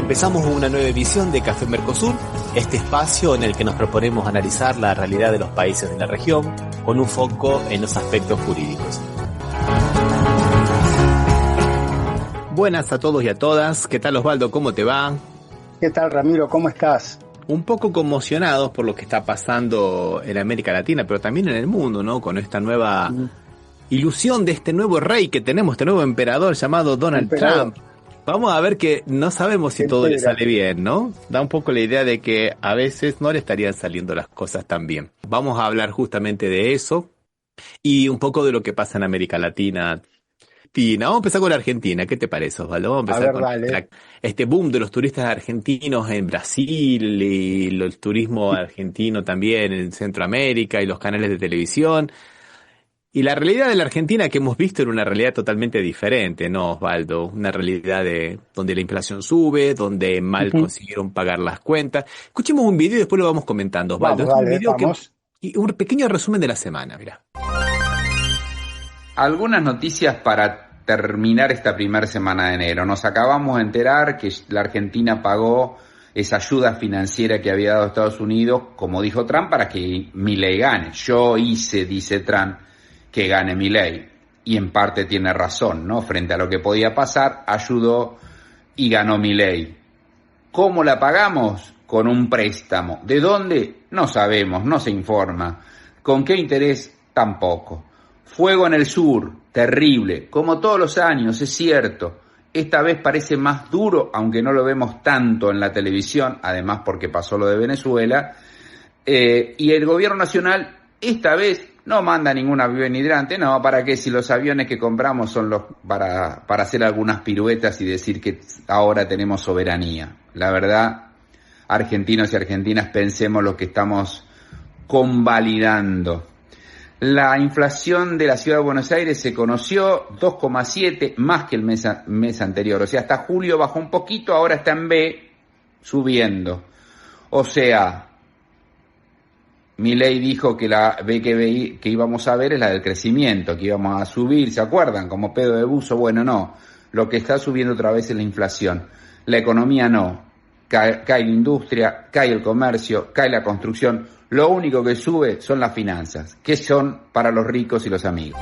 Empezamos una nueva edición de Café Mercosur, este espacio en el que nos proponemos analizar la realidad de los países de la región con un foco en los aspectos jurídicos. Buenas a todos y a todas. ¿Qué tal, Osvaldo? ¿Cómo te va? ¿Qué tal, Ramiro? ¿Cómo estás? Un poco conmocionados por lo que está pasando en América Latina, pero también en el mundo, ¿no? Con esta nueva ilusión de este nuevo rey que tenemos, este nuevo emperador llamado Donald Trump. Vamos a ver que no sabemos si todo le sale bien, ¿no? Da un poco la idea de que a veces no le estarían saliendo las cosas tan bien. Vamos a hablar justamente de eso y un poco de lo que pasa en América Latina. Vamos a empezar con la Argentina. ¿Qué te parece, Osvaldo? Vamos a empezar con este boom de los turistas argentinos en Brasil y el turismo argentino también en Centroamérica y los canales de televisión. Y la realidad de la Argentina que hemos visto era una realidad totalmente diferente, ¿no, Osvaldo? Una realidad donde la inflación sube, donde mal consiguieron pagar las cuentas. Escuchemos un video y después lo vamos comentando, Osvaldo. Y un pequeño resumen de la semana, mirá. Algunas noticias para terminar esta primera semana de enero. Nos acabamos de enterar que la Argentina pagó esa ayuda financiera que había dado Estados Unidos, como dijo Trump, para que Milei gane. Yo hice, dice Trump, que gane Milei. Y en parte tiene razón, ¿no? Frente a lo que podía pasar, ayudó y ganó Milei. ¿Cómo la pagamos? Con un préstamo. ¿De dónde? No sabemos, no se informa. ¿Con qué interés? Tampoco. Fuego en el sur, terrible, como todos los años, es cierto. Esta vez parece más duro, aunque no lo vemos tanto en la televisión, además porque pasó lo de Venezuela. Y el gobierno nacional esta vez no manda ningún avión hidrante, no, ¿para qué? Si los aviones que compramos son los para hacer algunas piruetas y decir que ahora tenemos soberanía. La verdad, argentinos y argentinas, pensemos lo que estamos convalidando. La inflación de la Ciudad de Buenos Aires se conoció 2,7, más que el mes anterior. O sea, hasta julio bajó un poquito, ahora está en B, subiendo. O sea, Milei dijo que la B que íbamos a ver es la del crecimiento, que íbamos a subir, ¿se acuerdan? Como pedo de buzo. Bueno, no. Lo que está subiendo otra vez es la inflación. La economía no. Cae la industria, cae el comercio, cae la construcción. Lo único que sube son las finanzas, que son para los ricos y los amigos.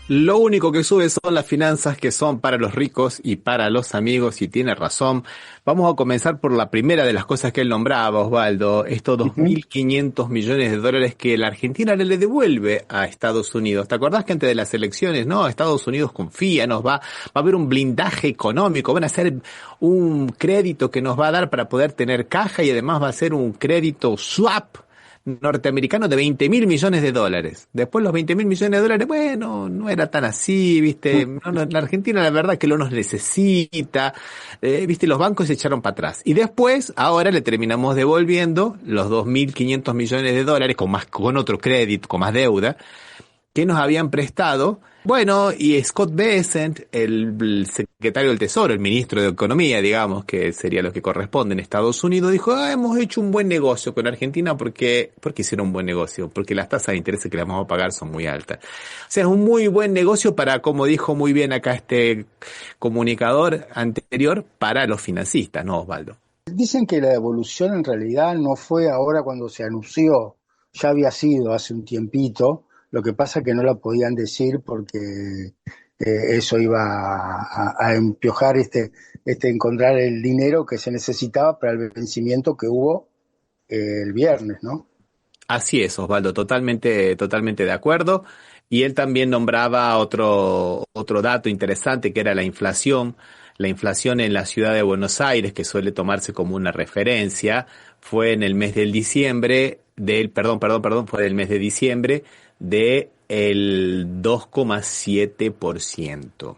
Lo único que sube son las finanzas, que son para los ricos y para los amigos, y tiene razón. Vamos a comenzar por la primera de las cosas que él nombraba, Osvaldo, estos 2.500 millones de dólares que la Argentina le devuelve a Estados Unidos. ¿Te acordás que antes de las elecciones, no? Estados Unidos confía, va a haber un blindaje económico, van a hacer un crédito que nos va a dar para poder tener caja y además va a ser un crédito swap norteamericano de 20.000 millones de dólares. Después los 20.000 millones de dólares, bueno, no era tan así, ¿viste? La Argentina la verdad que lo nos necesita, ¿viste? Los bancos se echaron para atrás. Y después, ahora le terminamos devolviendo los 2.500 millones de dólares con otro crédito, con más deuda, que nos habían prestado. Bueno, y Scott Bessent, el secretario del Tesoro, el ministro de Economía, digamos, que sería lo que corresponde en Estados Unidos, dijo, hemos hecho un buen negocio con Argentina porque hicieron un buen negocio, porque las tasas de interés que le vamos a pagar son muy altas. O sea, es un muy buen negocio para, como dijo muy bien acá este comunicador anterior, para los financistas, ¿no, Osvaldo? Dicen que la devolución en realidad no fue ahora cuando se anunció, ya había sido hace un tiempito. Lo que pasa es que no la podían decir porque eso iba a empiojar encontrar el dinero que se necesitaba para el vencimiento que hubo el viernes, ¿no? Así es, Osvaldo, totalmente de acuerdo. Y él también nombraba otro dato interesante, que era la inflación. La inflación en la ciudad de Buenos Aires, que suele tomarse como una referencia, fue en el mes del diciembre fue del mes de diciembre de el 2,7%.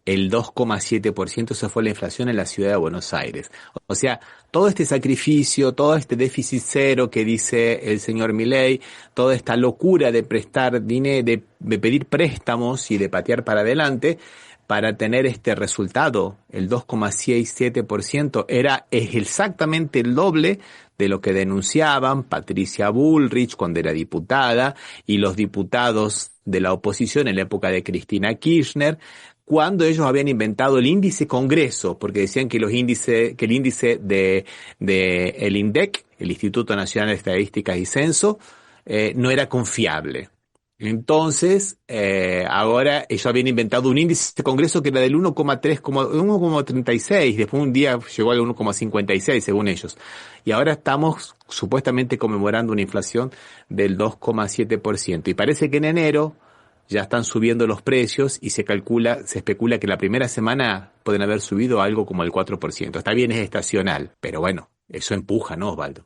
El 2,7%, esa fue la inflación en la ciudad de Buenos Aires. O sea, todo este sacrificio, todo este déficit cero que dice el señor Milei, toda esta locura de prestar dinero, de pedir préstamos y de patear para adelante, para tener este resultado, el 2,67%, es exactamente el doble de lo que denunciaban Patricia Bullrich cuando era diputada y los diputados de la oposición en la época de Cristina Kirchner, cuando ellos habían inventado el índice Congreso, porque decían que el índice el INDEC, el Instituto Nacional de Estadísticas y Censo, no era confiable. Entonces, ahora ellos habían inventado un índice de Congreso que era del 1,36, después un día llegó al 1,56 según ellos. Y ahora estamos supuestamente conmemorando una inflación del 2,7%. Y parece que en enero ya están subiendo los precios y se especula que la primera semana pueden haber subido algo como el 4%. Está bien, es estacional, pero bueno, eso empuja, ¿no, Osvaldo?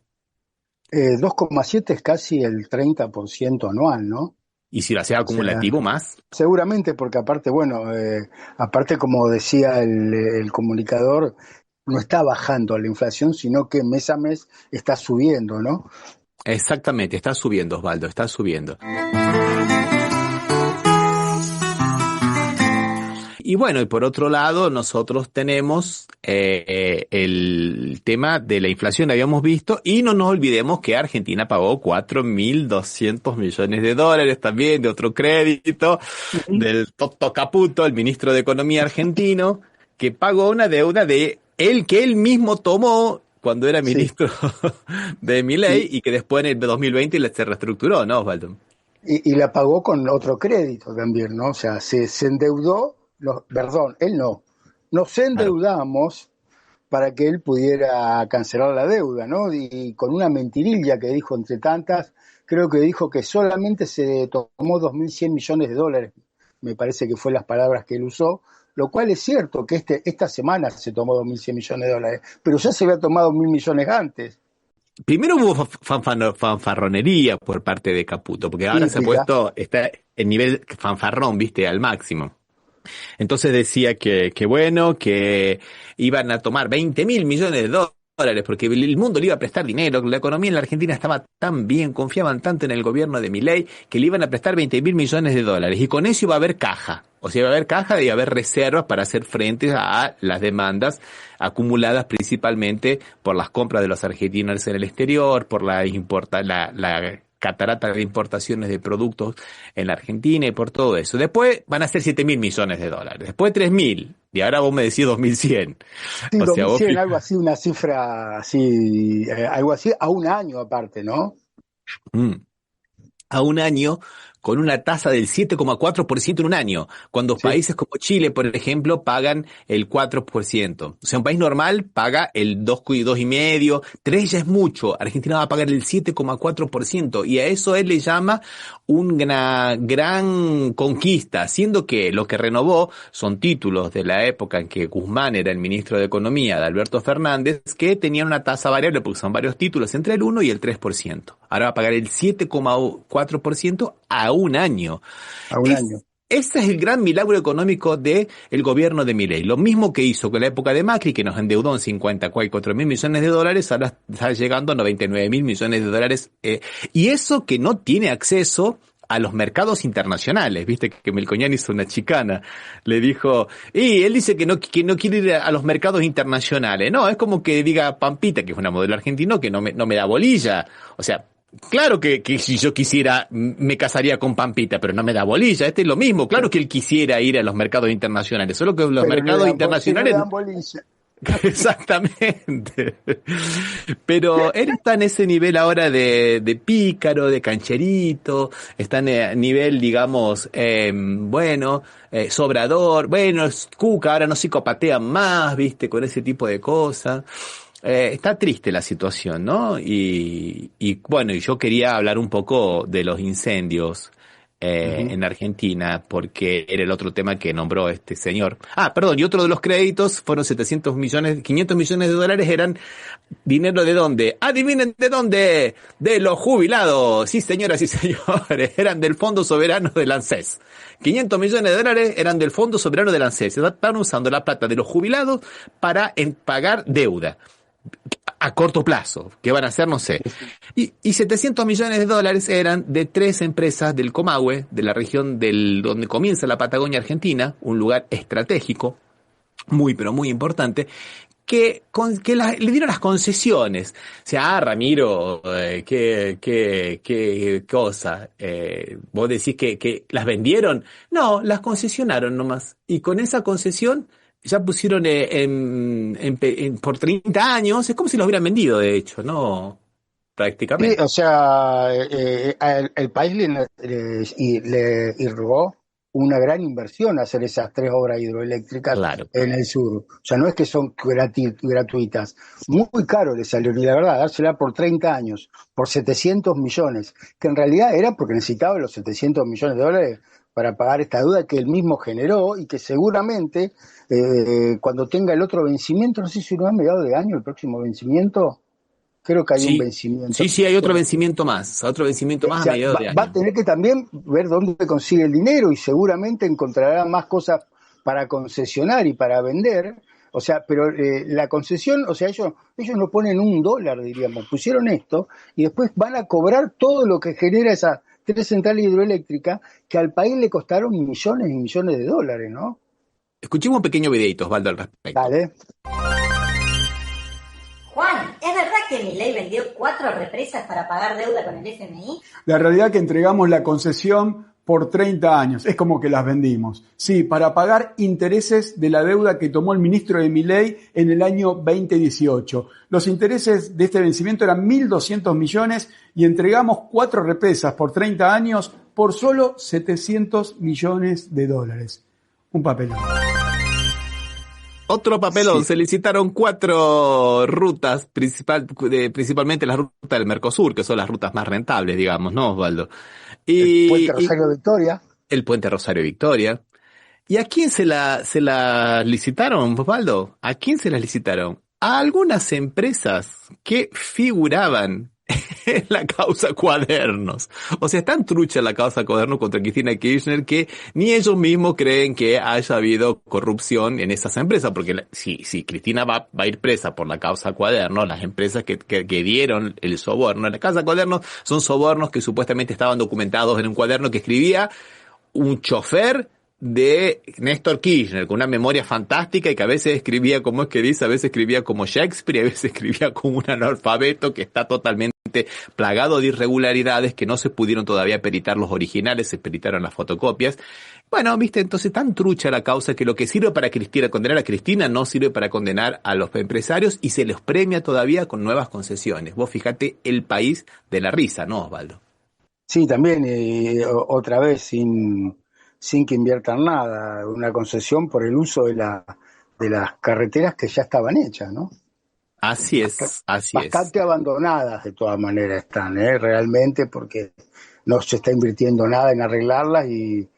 2,7 es casi el 30% anual, ¿no? Y si lo hace acumulativo, O sea, más. seguramente, porque aparte, bueno, aparte como decía el comunicador, no está bajando la inflación, sino que mes a mes está subiendo, ¿no? Exactamente, está subiendo, Osvaldo, está subiendo. Y bueno, y por otro lado, nosotros tenemos el tema de la inflación, habíamos visto, y no nos olvidemos que Argentina pagó 4.200 millones de dólares también de otro crédito del Toto Caputo, el ministro de Economía argentino, que pagó una deuda que él mismo tomó cuando era Sí. ministro de Milei Y, y que después en el 2020 se reestructuró, ¿no, Osvaldo? y la pagó con otro crédito también, ¿no? O sea, se endeudó, perdón, él no. Nos Claro. endeudamos para que él pudiera cancelar la deuda, ¿no? Y con una mentirilla que dijo entre tantas, creo que dijo que solamente se tomó 2.100 millones de dólares, me parece que fue las palabras que él usó, lo cual es cierto que esta semana se tomó 2.100 millones de dólares, pero ya se había tomado 1.000 millones antes. Primero hubo fanfarronería por parte de Caputo, porque ahora se ha Típica. puesto, está en nivel fanfarrón, viste, al máximo. Entonces decía que bueno, que iban a tomar 20.000 millones de dólares, porque el mundo le iba a prestar dinero, la economía en la Argentina estaba tan bien, confiaban tanto en el gobierno de Milei, que le iban a prestar 20.000 millones de dólares, y con eso iba a haber caja. O sea, iba a haber caja y iba a haber reservas para hacer frente a las demandas acumuladas principalmente por las compras de los argentinos en el exterior, por la catarata de importaciones de productos en la Argentina y por todo eso. Después van a ser 7.000 millones de dólares, después 3.000, y ahora vos me decís 2.100. Sí, O sea, 2.100, algo así, una cifra así, algo así, a un año aparte, ¿no? mm, a un año con una tasa del 7,4% en un año, cuando Sí. países como Chile, por ejemplo, pagan el 4%. O sea, un país normal paga el 2,5%, 3 ya es mucho. Argentina va a pagar el 7,4%, y a eso él le llama una gran conquista, siendo que lo que renovó son títulos de la época en que Guzmán era el ministro de Economía, de Alberto Fernández, que tenían una tasa variable, porque son varios títulos, entre el 1 y el 3%. Ahora va a pagar el 7,4% a un año. A un año. Ese es el gran milagro económico del gobierno de Milei. Lo mismo que hizo con la época de Macri, que nos endeudó en 54.000 millones de dólares, ahora está llegando a 99.000 millones de dólares. Y eso que no tiene acceso a los mercados internacionales. Viste que Melconian hizo una chicana. Le dijo, y él dice que no quiere ir a los mercados internacionales. No, es como que diga Pampita, que es una modelo argentino, que no me da bolilla. O sea, claro que si yo quisiera, me casaría con Pampita, pero no me da bolilla. Este es lo mismo. Claro que él quisiera ir a los mercados internacionales, solo que los Pero mercados no le internacionales... dan bolilla. Exactamente. Pero él está en ese nivel ahora de pícaro, de cancherito, está en nivel, digamos, sobrador, bueno, es Cuca, ahora no psicopatean más, viste, con ese tipo de cosas. Está triste la situación, ¿no? Y bueno, y yo quería hablar un poco de los incendios Ujú. en Argentina, porque era el otro tema que nombró este señor. Ah, perdón, y otro de los créditos fueron 700 millones, 500 millones de dólares, eran dinero de dónde. Adivinen de dónde, de los jubilados. Sí, señoras y señores, eran del Fondo Soberano del ANSES. 500 millones de dólares eran del Fondo Soberano del ANSES. Están usando la plata de los jubilados para pagar deuda a corto plazo. ¿Qué van a hacer? No sé. Y 700 millones de dólares eran de 3 empresas del Comahue, de la región donde comienza la Patagonia Argentina, un lugar estratégico, muy pero muy importante, que le dieron las concesiones. O sea, Ramiro, qué cosa. Vos decís que las vendieron. No, las concesionaron nomás. Y con esa concesión ya pusieron por 30 años. Es como si los hubieran vendido, de hecho, ¿no? Sí, Prácticamente. o sea, el país le irrogó una gran inversión hacer esas 3 obras hidroeléctricas Claro. en el sur. O sea, no es que son gratuitas. Muy caro le salió, y la verdad, dársela por 30 años, por 700 millones, que en realidad era porque necesitaba los 700 millones de dólares para pagar esta deuda que él mismo generó y que seguramente cuando tenga el otro vencimiento, no sé si no a mediados de año, el próximo vencimiento. Creo que hay un Sí, vencimiento. sí, hay otro Bueno, vencimiento más. Otro vencimiento o más a sea, mediados de va a año. tener que también ver dónde consigue el dinero y seguramente encontrará más cosas para concesionar y para vender. O sea, pero la concesión, o sea, ellos no ponen $1, diríamos, pusieron esto y después van a cobrar todo lo que genera esas 3 centrales hidroeléctricas que al país le costaron millones y millones de dólares, ¿no? Escuchemos un pequeño videito, Osvaldo, al respecto. Dale. Juan, ¿es verdad que Milei vendió 4 represas para pagar deuda con el FMI? La realidad es que entregamos la concesión por 30 años, es como que las vendimos. Sí, para pagar intereses de la deuda que tomó el ministro de Milei en el año 2018. Los intereses de este vencimiento eran 1.200 millones y entregamos 4 represas por 30 años por solo 700 millones de dólares. Un papelón. Otro papelón, Sí. se licitaron 4 rutas, principalmente las rutas del Mercosur, que son las rutas más rentables, digamos, ¿no, Osvaldo? El puente Y Rosario Victoria. el puente Rosario Victoria. ¿Y a quién se la licitaron, Osvaldo? ¿A quién se las licitaron? A algunas empresas que figuraban en la causa Cuadernos. O sea, es tan trucha la causa Cuadernos contra Cristina Kirchner que ni ellos mismos creen que haya habido corrupción en esas empresas, porque si Cristina va a ir presa por la causa Cuadernos, las empresas que dieron el soborno en la causa Cuadernos son sobornos que supuestamente estaban documentados en un cuaderno que escribía un chofer de Néstor Kirchner, con una memoria fantástica y que a veces escribía como es que dice, a veces escribía como Shakespeare y a veces escribía como un analfabeto que está totalmente plagado de irregularidades que no se pudieron todavía peritar los originales, se peritaron las fotocopias. Bueno, viste, entonces tan trucha la causa que lo que sirve para condenar a Cristina no sirve para condenar a los empresarios y se les premia todavía con nuevas concesiones. Vos fíjate el país de la risa, ¿no, Osvaldo? Sí, también, otra vez, sin que inviertan nada, una concesión por el uso de las carreteras que ya estaban hechas, ¿no? Así es, así es. Bastante abandonadas de todas maneras están, realmente, porque no se está invirtiendo nada en arreglarlas y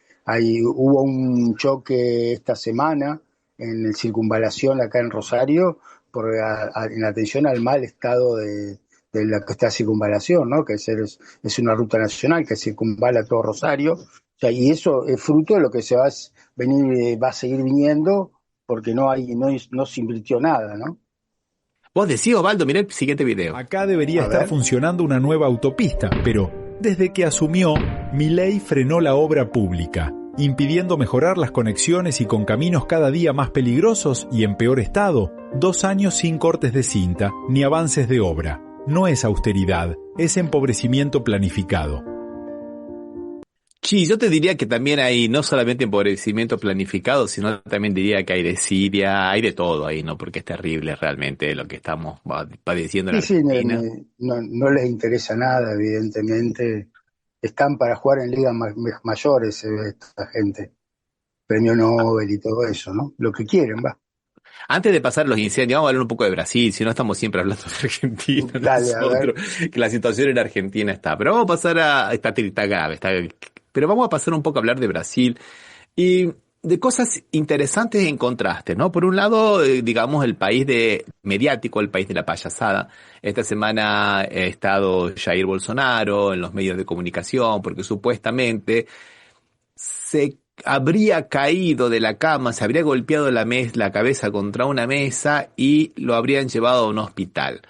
hubo un choque esta semana en el Circunvalación acá en Rosario en atención al mal estado de la que está Circunvalación, ¿no? Que es una ruta nacional que circunvala todo Rosario. O sea, y eso es fruto de lo que va a seguir viniendo porque no se invirtió nada, ¿no? Vos decís, Osvaldo, mirá el siguiente video. Acá debería A estar ver. funcionando una nueva autopista, pero desde que asumió, Milei frenó la obra pública, impidiendo mejorar las conexiones y con caminos cada día más peligrosos y en peor estado. 2 años sin cortes de cinta ni avances de obra. No es austeridad, es empobrecimiento planificado. Sí, yo te diría que también hay no solamente empobrecimiento planificado, sino también diría que hay desidia, hay de todo ahí, ¿no? Porque es terrible realmente lo que estamos padeciendo en Sí, Argentina. no les interesa nada, evidentemente. Están para jugar en ligas mayores, esta gente. Premio Nobel y todo eso, ¿no? Lo que quieren, va. Antes de pasar a los incendios, vamos a hablar un poco de Brasil, si no estamos siempre hablando de Argentina Dale, a ver. nosotros, que la situación en Argentina está. Pero vamos a pasar está grave, pero vamos a pasar un poco a hablar de Brasil y de cosas interesantes en contraste, ¿no? Por un lado, digamos, el país mediático, el país de la payasada. Esta semana ha estado Jair Bolsonaro en los medios de comunicación porque supuestamente se habría caído de la cama, se habría golpeado la cabeza contra una mesa y lo habrían llevado a un hospital.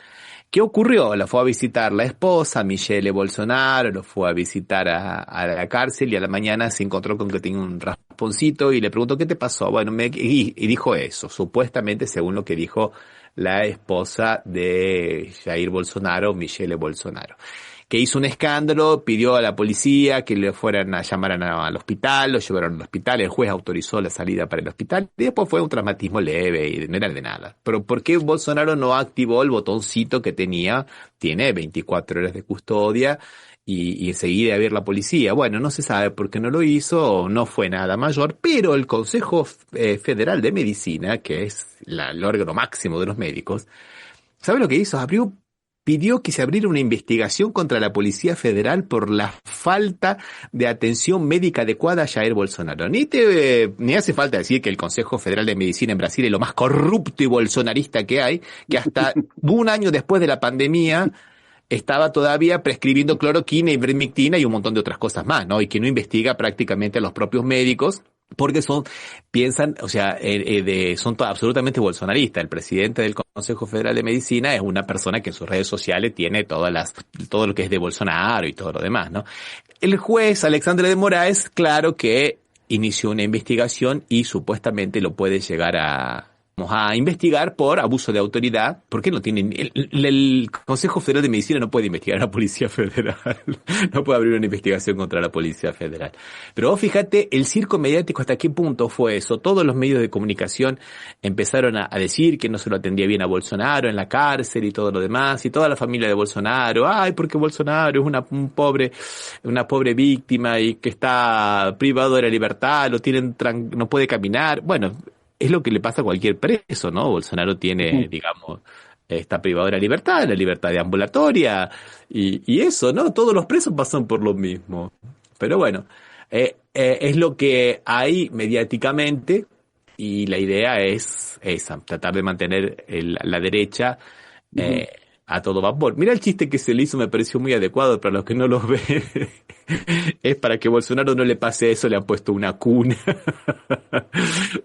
¿Qué ocurrió? La fue a visitar la esposa, Michelle Bolsonaro, lo fue a visitar a la cárcel y a la mañana se encontró con que tenía un rasponcito rasponcito y le preguntó, ¿qué te pasó? Bueno, y dijo eso, supuestamente según lo que dijo la esposa de Jair Bolsonaro, Michelle Bolsonaro, que hizo un escándalo, pidió a la policía que le fueran a llamar al hospital, lo llevaron al hospital, el juez autorizó la salida para el hospital, y después fue un traumatismo leve y no era de nada. Pero ¿por qué Bolsonaro no activó el botoncito que tenía? Tiene 24 horas de custodia y enseguida a ver la policía. Bueno, no se sabe por qué no lo hizo, no fue nada mayor, pero el Consejo Federal de Medicina, que es el órgano máximo de los médicos, ¿sabe lo que hizo? Pidió que se abriera una investigación contra la Policía Federal por la falta de atención médica adecuada a Jair Bolsonaro. Ni hace falta decir que el Consejo Federal de Medicina en Brasil es lo más corrupto y bolsonarista que hay, que hasta un año después de la pandemia estaba todavía prescribiendo cloroquina, ivermectina y un montón de otras cosas más, ¿no? Y que no investiga prácticamente a los propios médicos, porque piensan, o sea, son absolutamente bolsonaristas. El presidente del Consejo Federal de Medicina es una persona que en sus redes sociales tiene todo lo que es de Bolsonaro y todo lo demás, ¿no? El juez Alexandre de Moraes, claro que inició una investigación y supuestamente lo puede llegar a investigar por abuso de autoridad. ¿Por qué no tienen? El Consejo Federal de Medicina no puede investigar a la Policía Federal. No puede abrir una investigación contra la Policía Federal. Pero vos fíjate el circo mediático hasta qué punto fue eso. Todos los medios de comunicación empezaron a decir que no se lo atendía bien a Bolsonaro en la cárcel y todo lo demás. Y toda la familia de Bolsonaro, porque Bolsonaro es una pobre víctima y que está privado de la libertad, no puede caminar. Bueno, es lo que le pasa a cualquier preso, ¿no? Bolsonaro tiene, digamos, está privado de la libertad de ambulatoria, y eso, ¿no? Todos los presos pasan por lo mismo. Pero bueno, es lo que hay mediáticamente, y la idea es esa, tratar de mantener la derecha a todo vapor. Mira el chiste que se le hizo, me pareció muy adecuado para los que no los ven. Es para que Bolsonaro no le pase eso, le han puesto una cuna.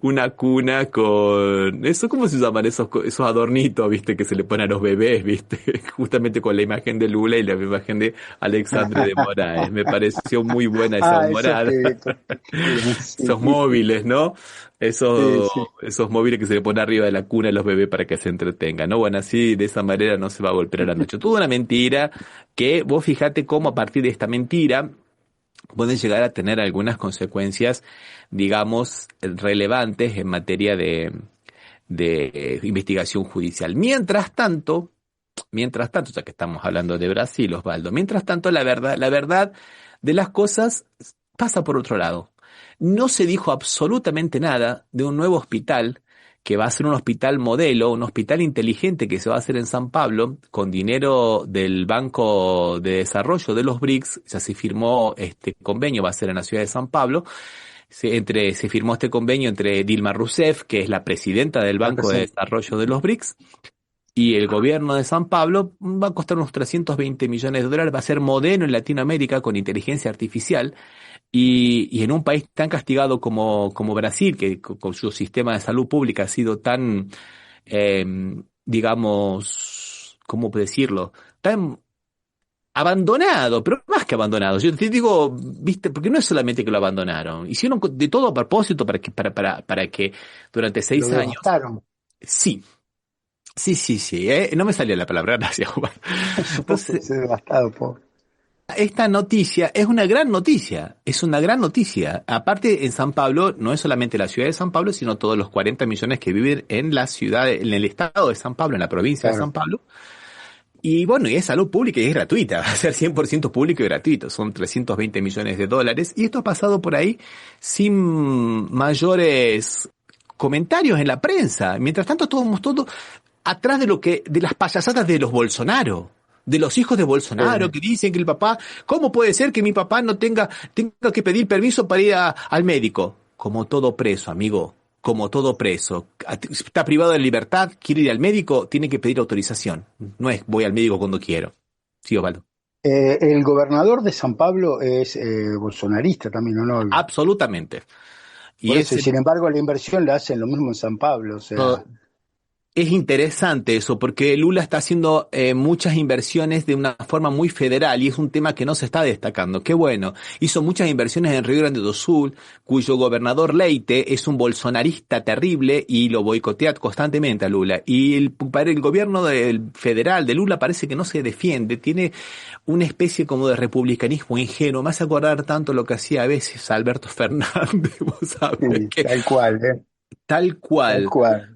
Una cuna con... eso, ¿cómo se llaman? Esos adornitos, ¿viste? Que se le ponen a los bebés, ¿viste? Justamente con la imagen de Lula y la imagen de Alexandre de Moraes. Me pareció muy buena esa morada. Esos móviles, ¿no? Esos móviles que se le ponen arriba de la cuna a los bebés para que se entretengan, ¿no? Bueno, así, de esa manera no se va a golpear a la noche. Toda una mentira que vos fijate cómo a partir de esta mentira pueden llegar a tener algunas consecuencias, digamos, relevantes en materia de investigación judicial. Mientras tanto, ya que estamos hablando de Brasil, Osvaldo, mientras tanto la verdad de las cosas pasa por otro lado. No se dijo absolutamente nada de un nuevo hospital que va a ser un hospital modelo, un hospital inteligente que se va a hacer en San Pablo con dinero del Banco de Desarrollo de los BRICS. Ya se firmó este convenio, va a ser en la ciudad de San Pablo. Se firmó este convenio entre Dilma Rousseff, que es la presidenta del Banco de Desarrollo de los BRICS, y el gobierno de San Pablo. Va a costar unos 320 millones de dólares, va a ser modelo en Latinoamérica con inteligencia artificial. Y en un país tan castigado como Brasil, que con su sistema de salud pública ha sido tan, digamos, ¿cómo decirlo? Tan abandonado, pero más que abandonado. Yo te digo, viste, porque no es solamente que lo abandonaron, hicieron de todo a propósito para que durante 6 años. Devastaron. Sí. No me salía la palabra, gracias, Juan. Entonces, devastado, pobre. Esta noticia es una gran noticia, Aparte, en San Pablo, no es solamente la ciudad de San Pablo, sino todos los 40 millones que viven en la ciudad, en el estado de San Pablo, en la provincia de San Pablo. Y bueno, y es salud pública y es gratuita, va a ser 100% público y gratuito, son 320 millones de dólares. Y esto ha pasado por ahí sin mayores comentarios en la prensa. Mientras tanto, estamos todos atrás de las payasadas de los Bolsonaro. De los hijos de Bolsonaro que dicen que el papá, ¿cómo puede ser que mi papá no tenga que pedir permiso para ir al médico? Como todo preso, amigo, como todo preso. Está privado de libertad, quiere ir al médico, tiene que pedir autorización. No es voy al médico cuando quiero. Sí, Osvaldo. El gobernador de San Pablo es bolsonarista también, ¿o no? Absolutamente. Sin embargo, la inversión la hacen lo mismo en San Pablo, o sea... Es interesante eso, porque Lula está haciendo muchas inversiones de una forma muy federal y es un tema que no se está destacando. Qué bueno. Hizo muchas inversiones en Río Grande do Sul, cuyo gobernador Leite es un bolsonarista terrible y lo boicotea constantemente a Lula. Y el gobierno federal de Lula parece que no se defiende, tiene una especie como de republicanismo ingenuo. Me hace acordar tanto lo que hacía a veces Alberto Fernández, vos sabés Sí, que tal cual, tal tal cual. cual.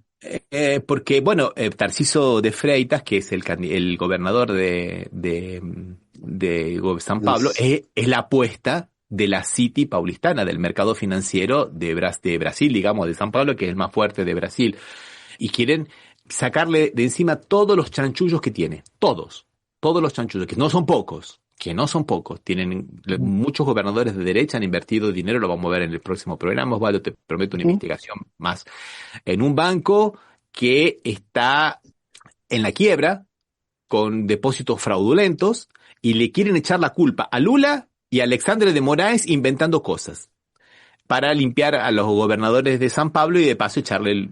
Porque, bueno, Tarcísio de Freitas, que es el gobernador de San Pablo, Es- es la apuesta de la City paulistana, del mercado financiero de Brasil, digamos, de San Pablo, que es el más fuerte de Brasil. Y quieren sacarle de encima todos los chanchullos que tiene. Todos los chanchullos, que no son pocos. Muchos gobernadores de derecha han invertido dinero, lo vamos a ver en el próximo programa, Osvaldo, te prometo una investigación más, en un banco que está en la quiebra, con depósitos fraudulentos, y le quieren echar la culpa a Lula y a Alexandre de Moraes inventando cosas para limpiar a los gobernadores de San Pablo y de paso echarle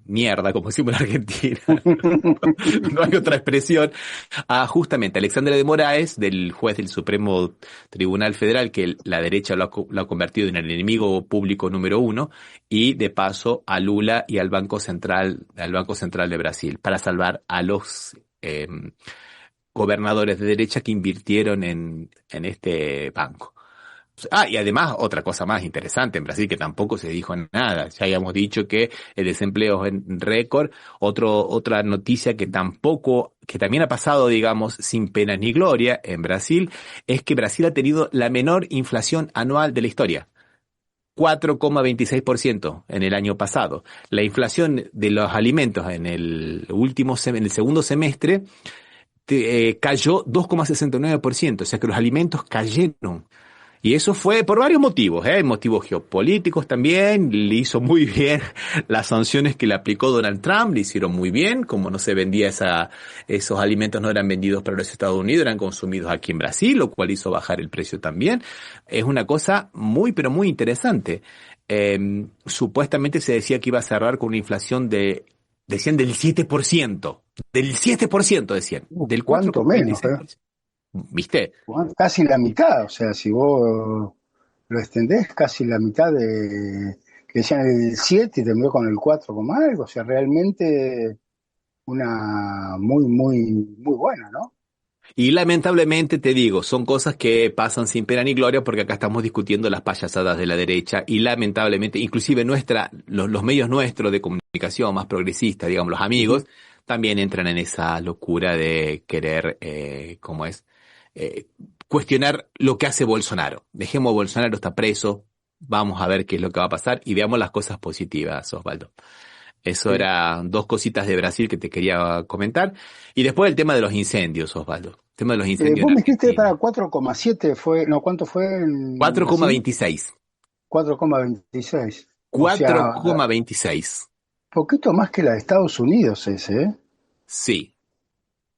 mierda, como decimos en Argentina, no hay otra expresión, a justamente Alexandre de Moraes, del juez del Supremo Tribunal Federal, que la derecha lo ha convertido en el enemigo público número uno, y de paso a Lula y al Banco Central de Brasil, para salvar a los gobernadores de derecha que invirtieron en este banco. Y además otra cosa más interesante en Brasil que tampoco se dijo nada. Ya habíamos dicho que el desempleo es en récord. Otra noticia que también ha pasado, digamos, sin pena ni gloria en Brasil, es que Brasil ha tenido la menor inflación anual de la historia. 4,26% en el año pasado. La inflación de los alimentos en el segundo semestre cayó 2,69%, o sea que los alimentos cayeron. Y eso fue por varios motivos, motivos geopolíticos también. Le hizo muy bien las sanciones que le aplicó Donald Trump, le hicieron muy bien, como no se vendía esos alimentos, no eran vendidos para los Estados Unidos, eran consumidos aquí en Brasil, lo cual hizo bajar el precio también. Es una cosa muy, pero muy interesante. Supuestamente se decía que iba a cerrar con una inflación decían del 7%, decían, del ¿Cuánto menos? 4,26%. ¿Viste? Casi la mitad, o sea, si vos lo extendés, casi la mitad que decían el 7 y terminó con el 4 coma algo, o sea, realmente una muy buena, ¿no? Y lamentablemente te digo, son cosas que pasan sin pena ni gloria porque acá estamos discutiendo las payasadas de la derecha y lamentablemente, inclusive los medios nuestros de comunicación más progresistas, digamos, los amigos, también entran en esa locura de querer, cuestionar lo que hace Bolsonaro. Dejemos a Bolsonaro, está preso, vamos a ver qué es lo que va a pasar y veamos las cosas positivas, Osvaldo. Eso Sí. eran dos cositas de Brasil que te quería comentar. Y después el tema de los incendios, Osvaldo. El tema de los incendios Vos en me dijiste Argentina. para 4,7 fue, no, ¿cuánto fue en Brasil? 4,26. 4,26. O sea, 4,26. poquito más que la de Estados Unidos ese, ¿eh? Sí.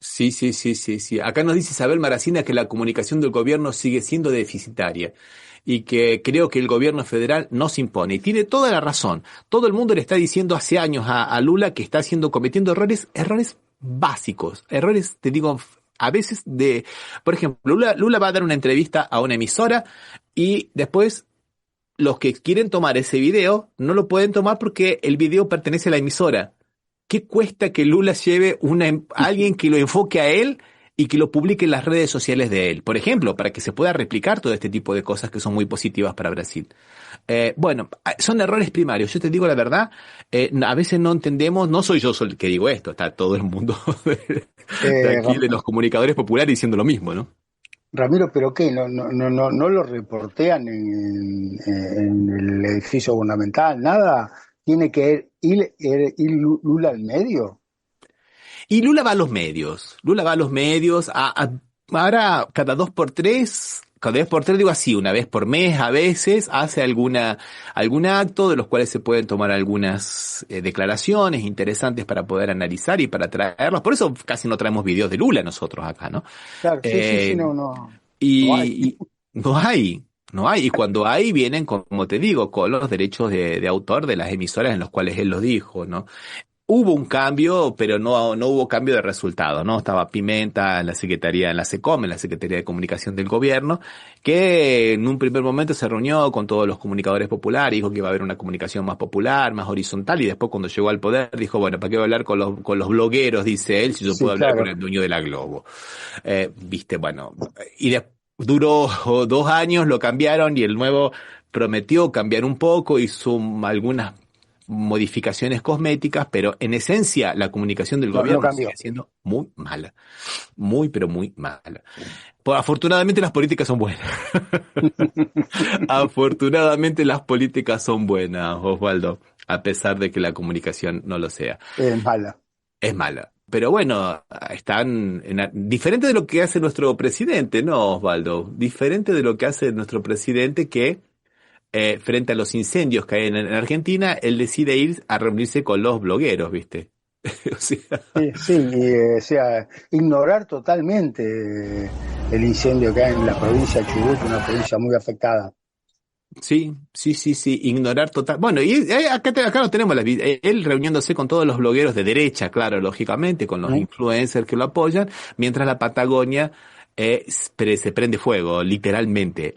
Sí. Acá nos dice Isabel Maracina que la comunicación del gobierno sigue siendo deficitaria y que creo que el gobierno federal no se impone. Y tiene toda la razón. Todo el mundo le está diciendo hace años a Lula que está cometiendo errores básicos. Errores, te digo, a veces por ejemplo, Lula va a dar una entrevista a una emisora y después los que quieren tomar ese video no lo pueden tomar porque el video pertenece a la emisora. ¿Qué cuesta que Lula lleve a alguien que lo enfoque a él y que lo publique en las redes sociales de él? Por ejemplo, para que se pueda replicar todo este tipo de cosas que son muy positivas para Brasil. Bueno, son errores primarios. Yo te digo la verdad, a veces no entendemos, no soy yo solo el que digo esto, está todo el mundo de aquí, de los comunicadores populares diciendo lo mismo, ¿no? Ramiro, ¿pero qué? ¿No lo reportean en el edificio gubernamental? ¿Nada? ¿Tiene que ir Lula al medio? Y Lula va a los medios, ahora cada vez por tres, digo así, una vez por mes, a veces hace algún acto de los cuales se pueden tomar algunas declaraciones interesantes para poder analizar y para traerlos. Por eso casi no traemos videos de Lula nosotros acá, ¿no? Claro, sí, no hay. Y no hay. No hay, y cuando hay vienen, como te digo, con los derechos de autor de las emisoras en los cuales él los dijo, ¿no? Hubo un cambio, pero no hubo cambio de resultado, ¿no? Estaba Pimenta en la Secretaría, en la SECOM, en la Secretaría de Comunicación del Gobierno, que en un primer momento se reunió con todos los comunicadores populares, dijo que iba a haber una comunicación más popular, más horizontal, y después cuando llegó al poder dijo, bueno, ¿para qué voy a hablar con los blogueros, dice él, si yo Sí, puedo hablar con claro. el dueño de la Globo? Viste, bueno, y duró 2 años, lo cambiaron y el nuevo prometió cambiar un poco, hizo algunas modificaciones cosméticas, pero en esencia la comunicación del No, no gobierno sigue cambió. siendo muy mala, muy pero muy mala. Afortunadamente las políticas son buenas. Afortunadamente las políticas son buenas, Osvaldo, a pesar de que la comunicación no lo sea. Es mala. Es mala. Pero bueno, están diferente de lo que hace nuestro presidente, ¿no, Osvaldo? Diferente de lo que hace nuestro presidente que frente a los incendios que hay en Argentina, él decide ir a reunirse con los blogueros, ¿viste? O sea, Sí, sí, o sea, ignorar totalmente el incendio que hay en la provincia de Chubut, una provincia muy afectada. sí, ignorar total. Bueno, y acá no tenemos él reuniéndose con todos los blogueros de derecha, claro, lógicamente, con los ¿Mm? influencers que lo apoyan, mientras la Patagonia se prende fuego, literalmente.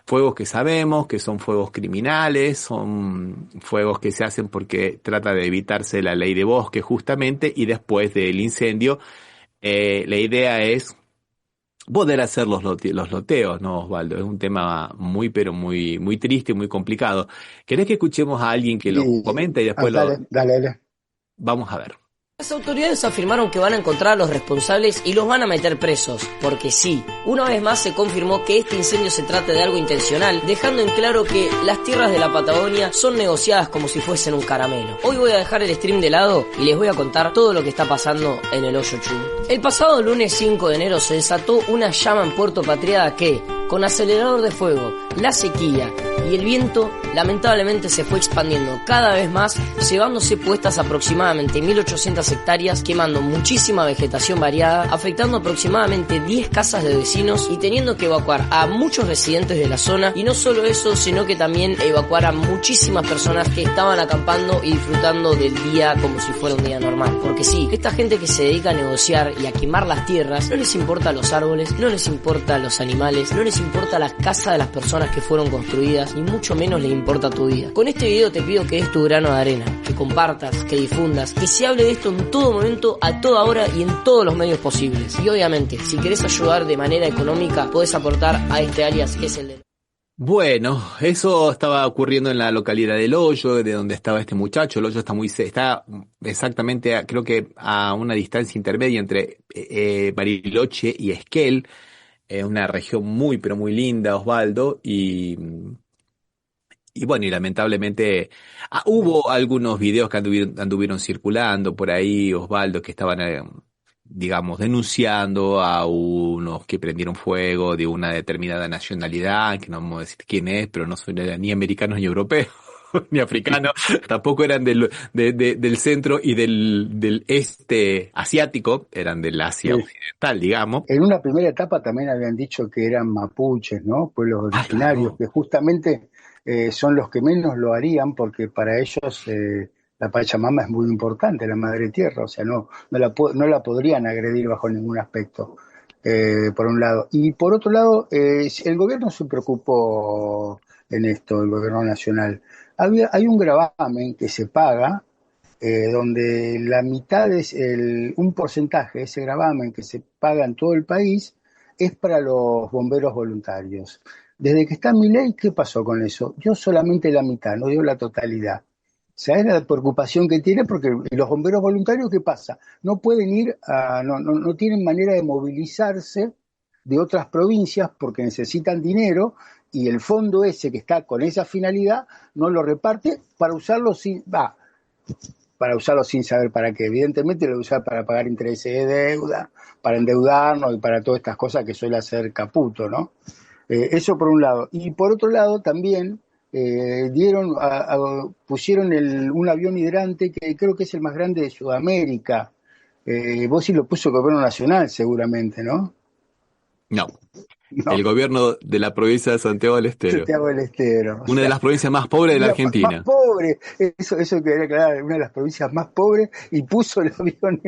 Fuegos que sabemos que son fuegos criminales, son fuegos que se hacen porque trata de evitarse la ley de bosque justamente, y después del incendio, la idea es poder hacer los loteos, ¿no, Osvaldo? Es un tema muy, pero muy, muy triste y muy complicado. ¿Querés que escuchemos a alguien que lo comenta y después lo Dale, dale, dale. vamos a ver? Las autoridades afirmaron que van a encontrar a los responsables y los van a meter presos, porque sí, una vez más se confirmó que este incendio se trata de algo intencional, dejando en claro que las tierras de la Patagonia son negociadas como si fuesen un caramelo. Hoy voy a dejar el stream de lado y les voy a contar todo lo que está pasando en el Hoyo Chubut. El pasado lunes 5 de enero se desató una llama en Puerto Patriada que, con acelerador de fuego, la sequía y el viento, lamentablemente se fue expandiendo cada vez más, llevándose puestas aproximadamente 1800 hectáreas, quemando muchísima vegetación variada, afectando aproximadamente 10 casas de vecinos y teniendo que evacuar a muchos residentes de la zona, y no solo eso, sino que también evacuar a muchísimas personas que estaban acampando y disfrutando del día como si fuera un día normal. Porque sí, esta gente que se dedica a negociar y a quemar las tierras, no les importa los árboles, no les importa los animales, no les importa las casas de las personas que fueron construidas, ni mucho menos les importa tu vida. Con este video te pido que des tu grano de arena, que compartas, que difundas, que se hable de esto en todo momento, a toda hora y en todos los medios posibles. Y obviamente, si querés ayudar de manera económica, podés aportar a este alias que es el de... Bueno, eso estaba ocurriendo en la localidad del Hoyo, de donde estaba este muchacho. El Hoyo está exactamente, creo que a una distancia intermedia entre Bariloche y Esquel, una región muy, pero muy linda, Osvaldo, y bueno, y lamentablemente hubo algunos videos que anduvieron circulando por ahí, Osvaldo, que estaban, digamos, denunciando a unos que prendieron fuego de una determinada nacionalidad, que no vamos a decir quién es, pero no son ni americanos ni europeos, ni africanos, tampoco eran del centro y del este asiático, eran del Asia Sí. occidental, digamos. En una primera etapa también habían dicho que eran mapuches, ¿no? Pueblos originarios, Claro. que justamente son los que menos lo harían porque para ellos la Pachamama es muy importante, la madre tierra, o sea, no la podrían agredir bajo ningún aspecto, por un lado. Y por otro lado, el gobierno se preocupó en esto, el gobierno nacional. Hay un gravamen que se paga, donde la mitad es un porcentaje de ese gravamen que se paga en todo el país es para los bomberos voluntarios. Desde que está Milei, ¿qué pasó con eso? Dio solamente la mitad, no dio la totalidad. O sea, es la preocupación que tiene porque los bomberos voluntarios, ¿qué pasa? No pueden no tienen manera de movilizarse de otras provincias porque necesitan dinero y el fondo ese que está con esa finalidad no lo reparte para usarlo sin saber para qué. Evidentemente lo usa para pagar intereses de deuda, para endeudarnos y para todas estas cosas que suele hacer Caputo, ¿no? Eso por un lado. Y por otro lado también pusieron un avión hidrante que creo que es el más grande de Sudamérica. Vos sí lo puso el gobierno nacional seguramente, ¿no? No. El No, gobierno de la provincia de Santiago del Estero. Santiago del Estero. O Una de sea, las provincias más pobres de la más Argentina. pobre, eso quería aclarar, una de las provincias más pobres, y puso el avión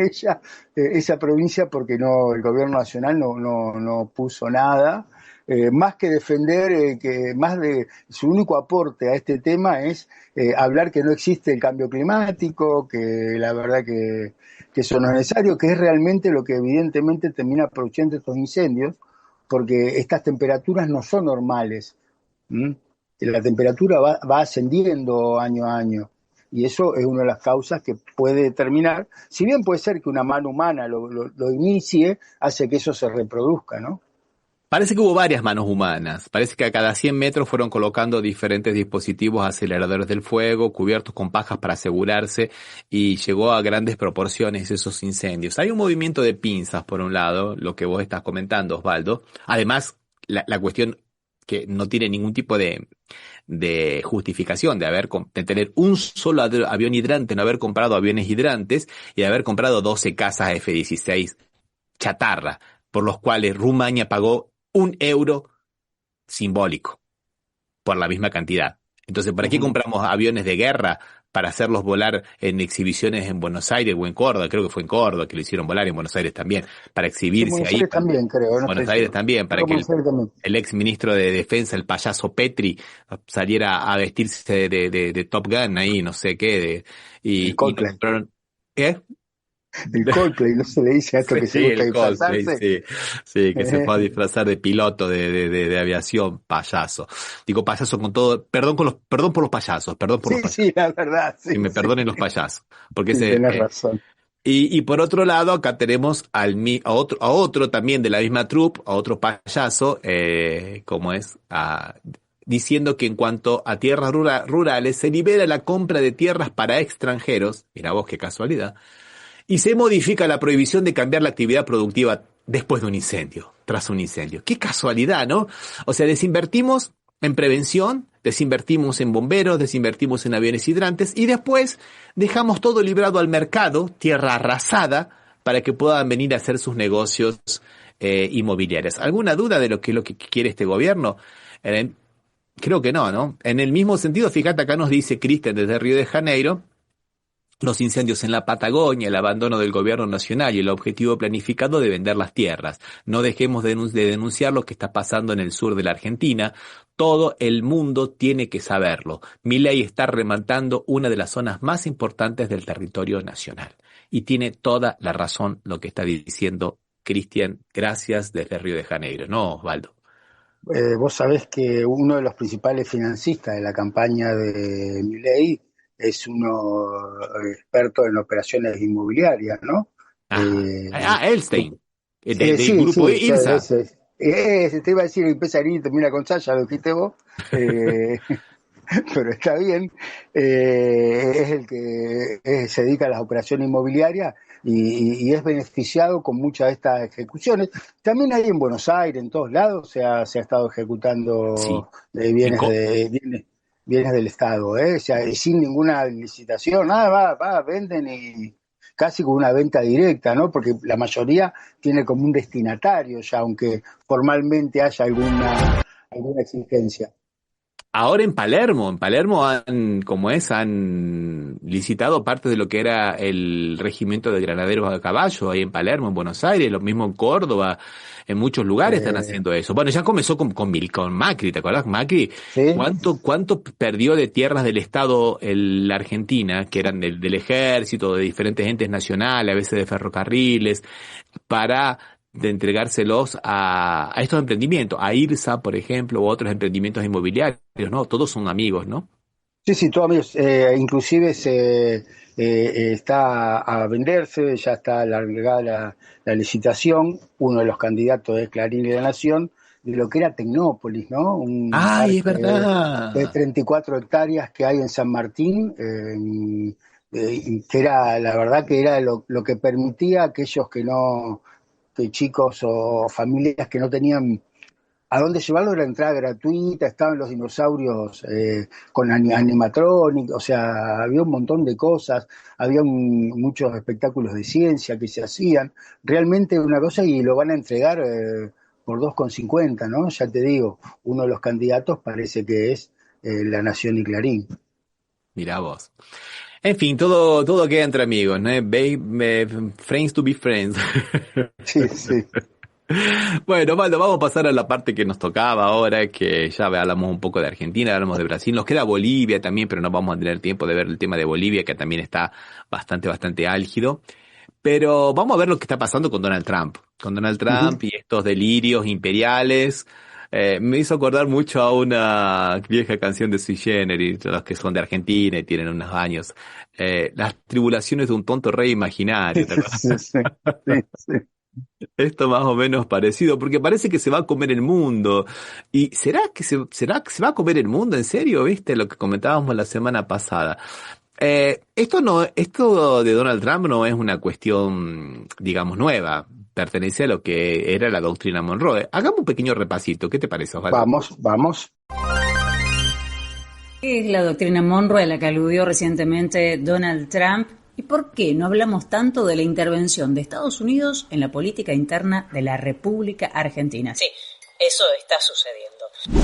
esa provincia porque no, el gobierno nacional no puso nada, más que defender, que más de su único aporte a este tema es hablar que no existe el cambio climático, que la verdad que eso no es necesario, que es realmente lo que evidentemente termina produciendo estos incendios, porque estas temperaturas no son normales. ¿Mm? La temperatura va ascendiendo año a año y eso es una de las causas que puede determinar, si bien puede ser que una mano humana lo inicie, hace que eso se reproduzca, ¿no? Parece que hubo varias manos humanas. Parece que a cada 100 metros fueron colocando diferentes dispositivos aceleradores del fuego, cubiertos con pajas para asegurarse, y llegó a grandes proporciones esos incendios. Hay un movimiento de pinzas, por un lado, lo que vos estás comentando, Osvaldo. Además, la cuestión que no tiene ningún tipo de justificación de tener un solo avión hidrante, no haber comprado aviones hidrantes y de haber comprado 12 casas F-16 chatarra, por los cuales Rumania pagó €1 simbólico por la misma cantidad. Entonces, ¿para qué Uh-huh. compramos aviones de guerra para hacerlos volar en exhibiciones en Buenos Aires o en Córdoba? Creo que fue en Córdoba que lo hicieron volar, en Buenos Aires también, para En exhibirse Buenos ahí. Aires también, creo, no Buenos estoy Aires seguro. también, para Creo que que Buenos Aires también. el ex ministro de Defensa, el payaso Petri, saliera a vestirse de Top Gun ahí, no sé qué, El y Coldplay. compraron. ¿Eh? El Coldplay, ¿no se le dice a esto que se Sí, gusta el Coldplay, disfrazarse? sí, sí, que se fue a disfrazar de piloto de aviación, payaso. Digo payaso con todo, perdón por los payasos, perdón por los Sí, payasos. sí, la verdad, Que sí, me sí, perdonen los payasos, porque sí, tenés razón. y por otro lado, acá tenemos a otro también de la misma troupe, a otro payaso, como es, diciendo que en cuanto a tierras rurales, se libera la compra de tierras para extranjeros, mira vos qué casualidad, y se modifica la prohibición de cambiar la actividad productiva después de un incendio, tras un incendio. Qué casualidad, ¿no? O sea, desinvertimos en prevención, desinvertimos en bomberos, desinvertimos en aviones hidrantes y después dejamos todo librado al mercado, tierra arrasada, para que puedan venir a hacer sus negocios inmobiliarios. ¿Alguna duda de lo que es lo que quiere este gobierno? Creo que no, ¿no? En el mismo sentido, fíjate, acá nos dice Cristian desde Río de Janeiro, los incendios en la Patagonia, el abandono del gobierno nacional y el objetivo planificado de vender las tierras. No dejemos de denunciar lo que está pasando en el sur de la Argentina. Todo el mundo tiene que saberlo. Milei está rematando una de las zonas más importantes del territorio nacional. Y tiene toda la razón lo que está diciendo Cristian. Gracias desde Río de Janeiro. No, Osvaldo. Vos sabés que uno de los principales financistas de la campaña de Milei es uno experto en operaciones inmobiliarias, ¿no? Ajá. Eh, Elstein, del sí, grupo sí, IRSA. te iba a decir, empieza a ir y termina con Saya, lo dijiste vos, pero está bien. Es el que se dedica a las operaciones inmobiliarias y es beneficiado con muchas de estas ejecuciones. También hay en Buenos Aires, en todos lados, se ha estado Sí. ejecutando En co- bienes del Estado, o sea, y sin ninguna licitación, nada, venden y casi con una venta directa, ¿no? Porque la mayoría tiene como un destinatario ya, aunque formalmente haya alguna exigencia. Ahora en Palermo han licitado parte de lo que era el regimiento de granaderos a caballo, ahí en Palermo, en Buenos Aires, lo mismo en Córdoba, en muchos lugares están Eh, haciendo eso. Bueno, ya comenzó con Macri, ¿te acordás? Macri, ¿Sí? ¿cuánto perdió de tierras del Estado la Argentina, que eran del ejército, de diferentes entes nacionales, a veces de ferrocarriles, para de entregárselos a estos emprendimientos, a IRSA, por ejemplo, u otros emprendimientos inmobiliarios, ¿no? Todos son amigos, ¿no? Sí, todo amigos, inclusive está a venderse, ya está largada la licitación, uno de los candidatos es Clarín y La Nación, de lo que era Tecnópolis, ¿no? Un ¡Ay, es parque de verdad! 34 hectáreas que hay en San Martín, que era, la verdad que era lo que permitía a aquellos que chicos o familias que no tenían a dónde llevarlo, era entrada gratuita, estaban los dinosaurios con animatronic, o sea, había un montón de cosas, había muchos espectáculos de ciencia que se hacían, realmente una cosa y lo van a entregar por 2,50, ¿no? Ya te digo, uno de los candidatos parece que es La Nación y Clarín. Mirá vos. En fin, todo queda entre amigos, ¿no? Friends to be friends. Sí, sí. Bueno, Valdo, vamos a pasar a la parte que nos tocaba ahora, que ya hablamos un poco de Argentina, hablamos de Brasil, nos queda Bolivia también, pero no vamos a tener tiempo de ver el tema de Bolivia, que también está bastante álgido. Pero vamos a ver lo que está pasando con Donald Trump. Con Donald Trump y estos delirios imperiales. Me hizo acordar mucho a una vieja canción de Sui Generis, los que son de Argentina y tienen unos años. Las tribulaciones de un tonto rey imaginario, ¿te acuerdas? Sí. Esto más o menos parecido, porque parece que se va a comer el mundo. ¿Y será que se va a comer el mundo? ¿En serio? ¿Viste lo que comentábamos la semana pasada? Esto de Donald Trump no es una cuestión, digamos, nueva. Pertenece a lo que era la doctrina Monroe. Hagamos un pequeño repasito. ¿Qué te parece, Osvaldo? Vamos. ¿Qué es la doctrina Monroe a la que aludió recientemente Donald Trump? ¿Y por qué no hablamos tanto de la intervención de Estados Unidos en la política interna de la República Argentina? Sí, eso está sucediendo.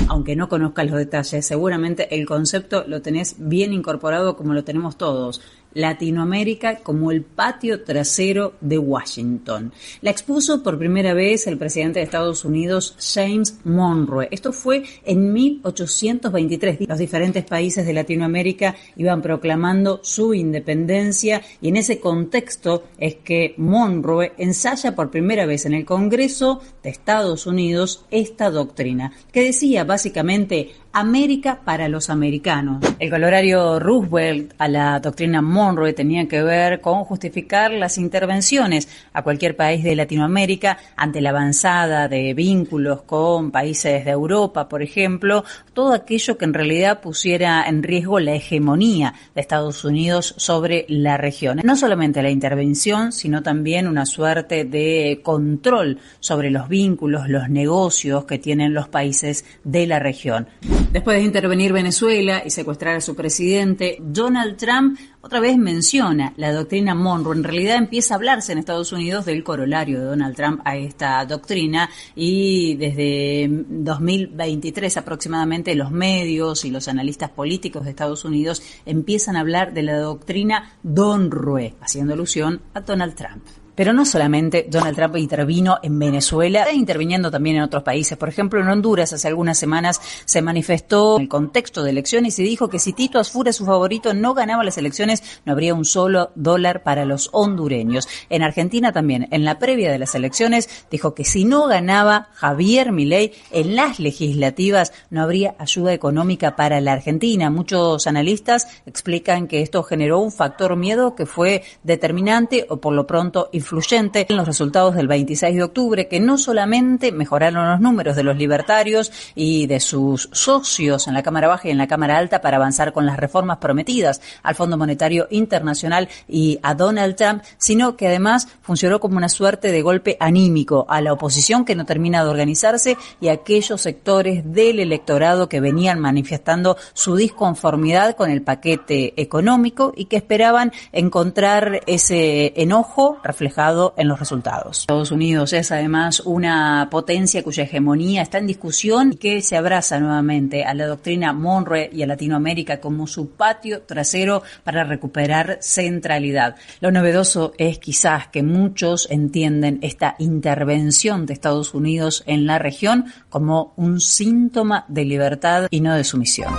Aunque no conozcas los detalles, seguramente el concepto lo tenés bien incorporado como lo tenemos todos. Latinoamérica como el patio trasero de Washington. La expuso por primera vez el presidente de Estados Unidos, James Monroe. Esto fue en 1823. Los diferentes países de Latinoamérica iban proclamando su independencia y en ese contexto es que Monroe ensaya por primera vez en el Congreso de Estados Unidos esta doctrina, que decía básicamente América para los americanos. El colorario Roosevelt a la doctrina Monroe tenía que ver con justificar las intervenciones a cualquier país de Latinoamérica ante la avanzada de vínculos con países de Europa, por ejemplo, todo aquello que en realidad pusiera en riesgo la hegemonía de Estados Unidos sobre la región. No solamente la intervención, sino también una suerte de control sobre los vínculos, los negocios que tienen los países de la región. Después de intervenir Venezuela y secuestrar a su presidente, Donald Trump otra vez menciona la doctrina Monroe. En realidad empieza a hablarse en Estados Unidos del corolario de Donald Trump a esta doctrina y desde 2023 aproximadamente los medios y los analistas políticos de Estados Unidos empiezan a hablar de la doctrina Donroe, haciendo alusión a Donald Trump. Pero no solamente Donald Trump intervino en Venezuela, está interviniendo también en otros países. Por ejemplo, en Honduras hace algunas semanas se manifestó en el contexto de elecciones y dijo que si Tito Asfura, su favorito, no ganaba las elecciones, no habría un solo dólar para los hondureños. En Argentina también, en la previa de las elecciones, dijo que si no ganaba Javier Milei en las legislativas, no habría ayuda económica para la Argentina. Muchos analistas explican que esto generó un factor miedo que fue determinante o por lo pronto influyente en los resultados del 26 de octubre, que no solamente mejoraron los números de los libertarios y de sus socios en la Cámara Baja y en la Cámara Alta para avanzar con las reformas prometidas al Fondo Monetario Internacional y a Donald Trump, sino que además funcionó como una suerte de golpe anímico a la oposición que no termina de organizarse y a aquellos sectores del electorado que venían manifestando su disconformidad con el paquete económico y que esperaban encontrar ese enojo reflejado en los resultados. Estados Unidos es además una potencia cuya hegemonía está en discusión y que se abraza nuevamente a la doctrina Monroe y a Latinoamérica como su patio trasero para recuperar centralidad. Lo novedoso es quizás que muchos entienden esta intervención de Estados Unidos en la región como un síntoma de libertad y no de sumisión.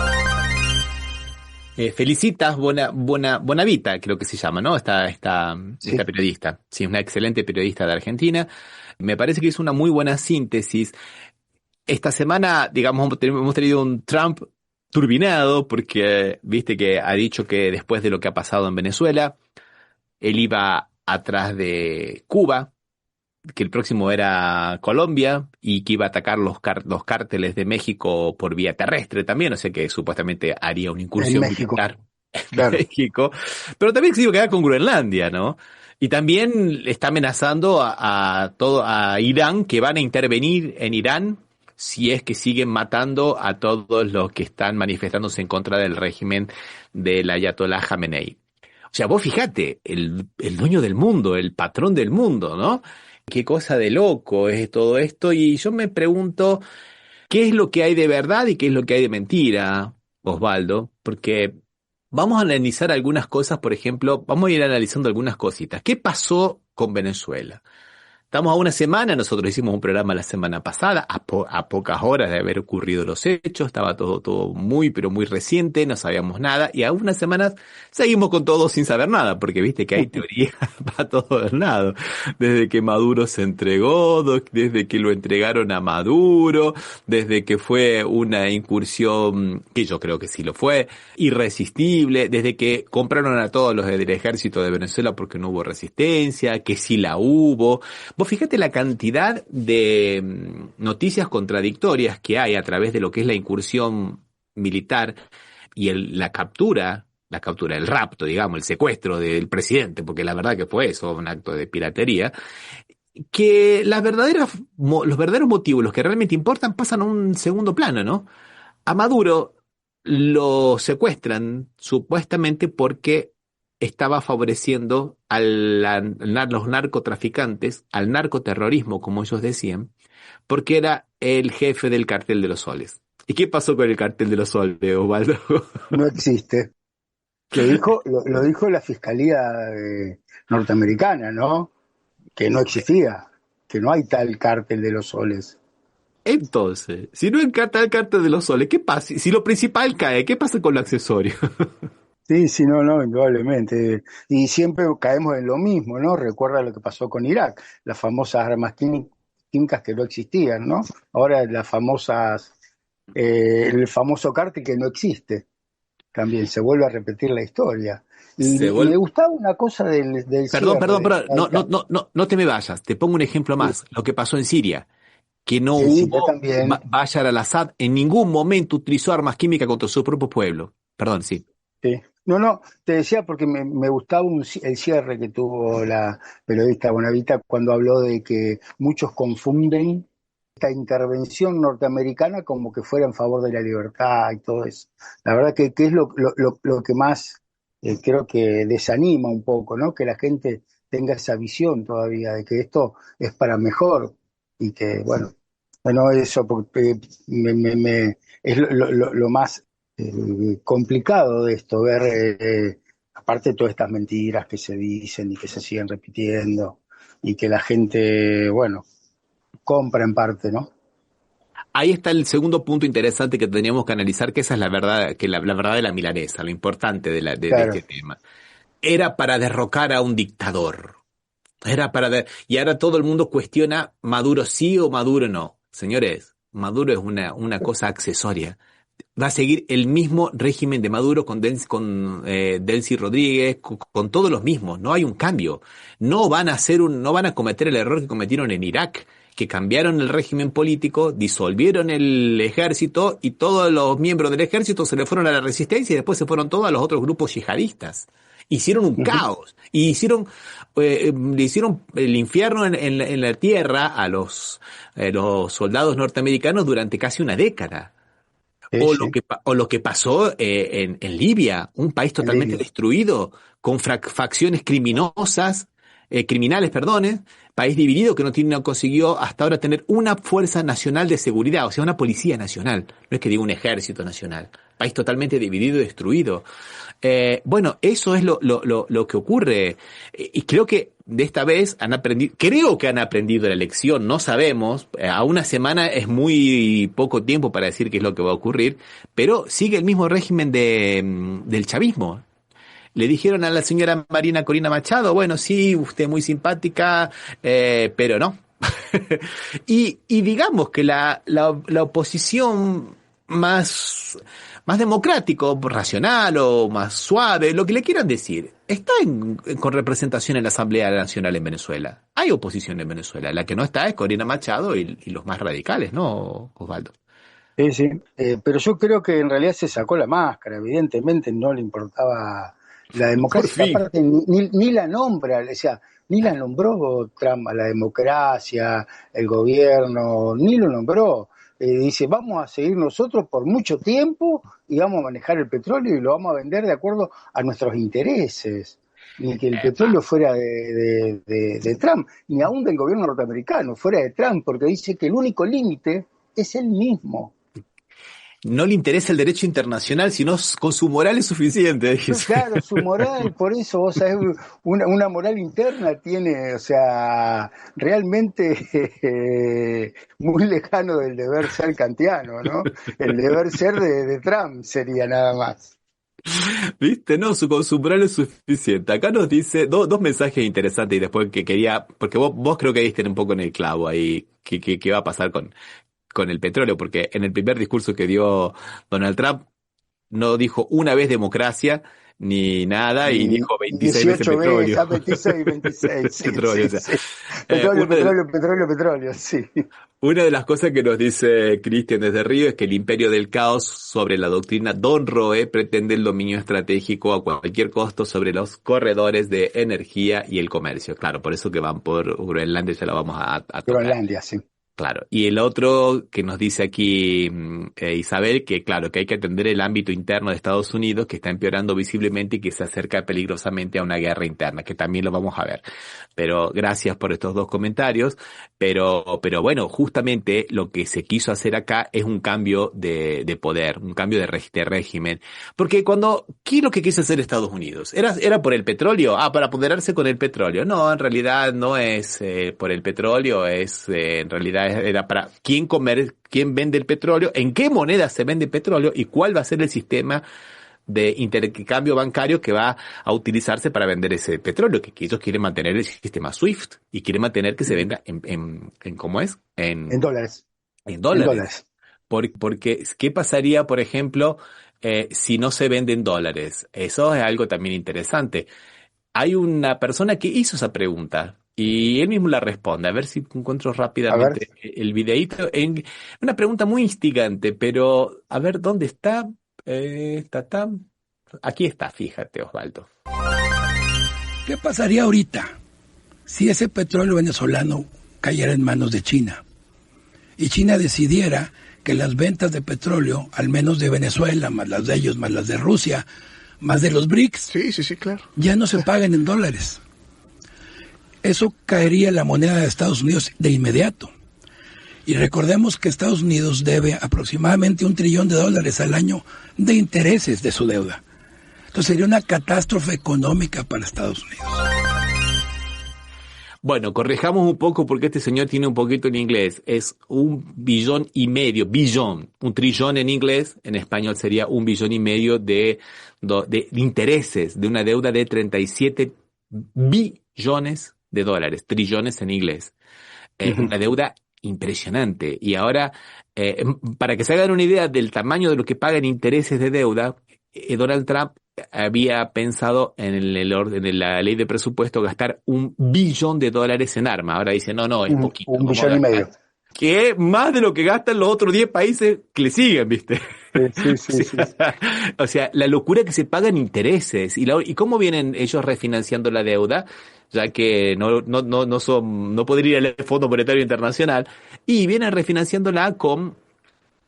Felicitas Bonavita, creo que se llama, ¿no? Esta periodista. Sí, es una excelente periodista de Argentina. Me parece que hizo una muy buena síntesis. Esta semana, digamos, hemos tenido un Trump turbinado porque, viste que ha dicho que después de lo que ha pasado en Venezuela, él iba atrás de Cuba, que el próximo era Colombia y que iba a atacar los cárteles de México por vía terrestre también, o sea que supuestamente haría una incursión militar en México, pero también se iba a quedar con Groenlandia, ¿no? Y también está amenazando a Irán, que van a intervenir en Irán si es que siguen matando a todos los que están manifestándose en contra del régimen del Ayatollah Jamenei. O sea, vos fijate, el dueño del mundo, el patrón del mundo, ¿no? qué cosa de loco es todo esto, y yo me pregunto, ¿qué es lo que hay de verdad y qué es lo que hay de mentira, Osvaldo? Porque vamos a analizar algunas cosas, por ejemplo, vamos a ir analizando algunas cositas. ¿Qué pasó con Venezuela? Estamos a una semana, nosotros hicimos un programa la semana pasada, a pocas horas de haber ocurrido los hechos, estaba todo muy, pero muy reciente, no sabíamos nada, y a unas semanas seguimos con todo sin saber nada, porque viste que hay teoría para todos lados, desde que Maduro se entregó, desde que lo entregaron a Maduro, desde que fue una incursión, que yo creo que sí lo fue, irresistible, desde que compraron a todos los del ejército de Venezuela porque no hubo resistencia, que sí la hubo. Vos fíjate la cantidad de noticias contradictorias que hay a través de lo que es la incursión militar y la captura, el rapto, digamos, el secuestro del presidente, porque la verdad que fue eso, un acto de piratería, que los verdaderos motivos, los que realmente importan, pasan a un segundo plano, ¿no? A Maduro lo secuestran supuestamente porque estaba favoreciendo los narcotraficantes, al narcoterrorismo, como ellos decían, porque era el jefe del cartel de los soles. ¿Y qué pasó con el cartel de los soles, Osvaldo? No existe. Lo dijo la Fiscalía norteamericana, ¿no? Que no existía, que no hay tal cartel de los soles. Entonces, si no encanta el cartel de los soles, ¿qué pasa? Si lo principal cae, ¿qué pasa con lo accesorio? Sí, no, indudablemente. Y siempre caemos en lo mismo, ¿no? Recuerda lo que pasó con Irak, las famosas armas químicas que no existían, ¿no? Ahora las famosas, el famoso cártel que no existe. También se vuelve a repetir la historia. Y me gustaba una cosa del Perdón, no te me vayas, te pongo un ejemplo más, sí. Lo que pasó en Siria, que no Sí, hubo, también. Bashar al-Assad en ningún momento utilizó armas químicas contra su propio pueblo. Perdón, sí. Sí. No, te decía porque me gustaba el cierre que tuvo la periodista Bonavita cuando habló de que muchos confunden esta intervención norteamericana como que fuera en favor de la libertad y todo eso. La verdad que es lo que más creo que desanima un poco, ¿no? Que la gente tenga esa visión todavía de que esto es para mejor y que, bueno, eso porque es lo más complicado de esto, ver, aparte de todas estas mentiras que se dicen y que se siguen repitiendo y que la gente, bueno, compra en parte, ¿no? Ahí está el segundo punto interesante que teníamos que analizar, que esa es la verdad, que la verdad de la milanesa, lo importante de Claro. este tema. Era para derrocar a un dictador. Y ahora todo el mundo cuestiona Maduro sí o Maduro no. Señores, Maduro es una cosa accesoria. Va a seguir el mismo régimen de Maduro con Delcy Rodríguez, con todos los mismos. No hay un cambio. No van a cometer el error que cometieron en Irak, que cambiaron el régimen político, disolvieron el ejército y todos los miembros del ejército se le fueron a la resistencia y después se fueron todos a los otros grupos yihadistas. Hicieron un caos y le hicieron el infierno en la tierra a los soldados norteamericanos durante casi una década. O lo que pasó en Libia, un país totalmente destruido, con facciones criminales, país dividido que no consiguió hasta ahora tener una fuerza nacional de seguridad, o sea, una policía nacional, no es que diga un ejército nacional, país totalmente dividido y destruido. Bueno, eso es lo que ocurre, y creo que de esta vez han aprendido la lección, no sabemos, a una semana es muy poco tiempo para decir qué es lo que va a ocurrir, pero sigue el mismo régimen del chavismo. Le dijeron a la señora Marina Corina Machado, bueno, sí, usted muy simpática, pero no. y digamos que la oposición más democrático, racional o más suave, lo que le quieran decir, está con representación en la Asamblea Nacional en Venezuela. Hay oposición en Venezuela. La que no está es Corina Machado y los más radicales, ¿no, Osvaldo? Sí. Pero yo creo que en realidad se sacó la máscara, evidentemente no le importaba la democracia, aparte ni la nombra, o sea, ni la nombró Trump a la democracia, el gobierno, ni lo nombró. Dice, vamos a seguir nosotros por mucho tiempo y vamos a manejar el petróleo y lo vamos a vender de acuerdo a nuestros intereses. ni que el petróleo fuera de Trump, ni aún del gobierno norteamericano, fuera de Trump, porque dice que el único límite es él mismo. No le interesa el derecho internacional, sino con su moral es suficiente. Claro, su moral, por eso, vos sabés, una moral interna tiene, o sea, realmente muy lejano del deber ser kantiano, ¿no? El deber ser de Trump sería nada más. ¿Viste? No, con su moral es suficiente. Acá nos dice dos mensajes interesantes y después que quería, porque vos creo que diste un poco en el clavo ahí, qué va a pasar con el petróleo, porque en el primer discurso que dio Donald Trump no dijo una vez democracia ni nada y dijo 26 veces petróleo. 26, sí, petróleo, sí, o sea, sí. Petróleo, sí. Una de las cosas que nos dice Cristian desde Río es que el imperio del caos sobre la doctrina Don Roe pretende el dominio estratégico a cualquier costo sobre los corredores de energía y el comercio. Claro, por eso que van por Groenlandia, ya la vamos a tocar. Groenlandia, sí. Claro, y el otro que nos dice aquí Isabel, que claro, que hay que atender el ámbito interno de Estados Unidos, que está empeorando visiblemente y que se acerca peligrosamente a una guerra interna, que también lo vamos a ver. Pero gracias por estos dos comentarios, pero bueno, justamente lo que se quiso hacer acá es un cambio de poder, un cambio de régimen. Porque ¿qué es lo que quiso hacer Estados Unidos? ¿Era por el petróleo? Para apoderarse con el petróleo. No, en realidad no es por el petróleo, en realidad era para quién vende el petróleo, en qué moneda se vende el petróleo y cuál va a ser el sistema de intercambio bancario que va a utilizarse para vender ese petróleo, que ellos quieren mantener el sistema SWIFT y quieren mantener que se venda en ¿cómo es? En dólares. En dólares. Porque, ¿qué pasaría, por ejemplo, si no se vende en dólares? Eso es algo también interesante. Hay una persona que hizo esa pregunta y él mismo la responde. A ver si encuentro rápidamente el videíto. Una pregunta muy instigante, pero a ver dónde está. Aquí está, fíjate, Osvaldo. ¿Qué pasaría ahorita si ese petróleo venezolano cayera en manos de China? Y China decidiera que las ventas de petróleo, al menos de Venezuela, más las de ellos, más las de Rusia, más de los BRICS, sí, claro, ya no se paguen en dólares. Eso caería en la moneda de Estados Unidos de inmediato. Y recordemos que Estados Unidos debe aproximadamente $1 trillón al año de intereses de su deuda. Entonces sería una catástrofe económica para Estados Unidos. Bueno, corrijamos un poco porque este señor tiene un poquito en inglés. Es 1,5 billion, 1 trillón en inglés, en español sería 1,5 billones de intereses de una deuda de 37 billones de dólares, trillones en inglés. Una deuda impresionante. Y ahora, para que se hagan una idea del tamaño de lo que paga en intereses de deuda, Donald Trump había pensado en la ley de presupuesto gastar $1 billón en armas. Ahora dice, no, es poquito. 1,5 billones. Que es más de lo que gastan los otros 10 países que le siguen, ¿viste? Sí. O sea, la locura que se paga en intereses. ¿Y cómo vienen ellos refinanciando la deuda? Ya que no podría ir al Fondo Monetario Internacional. Y vienen refinanciándola con,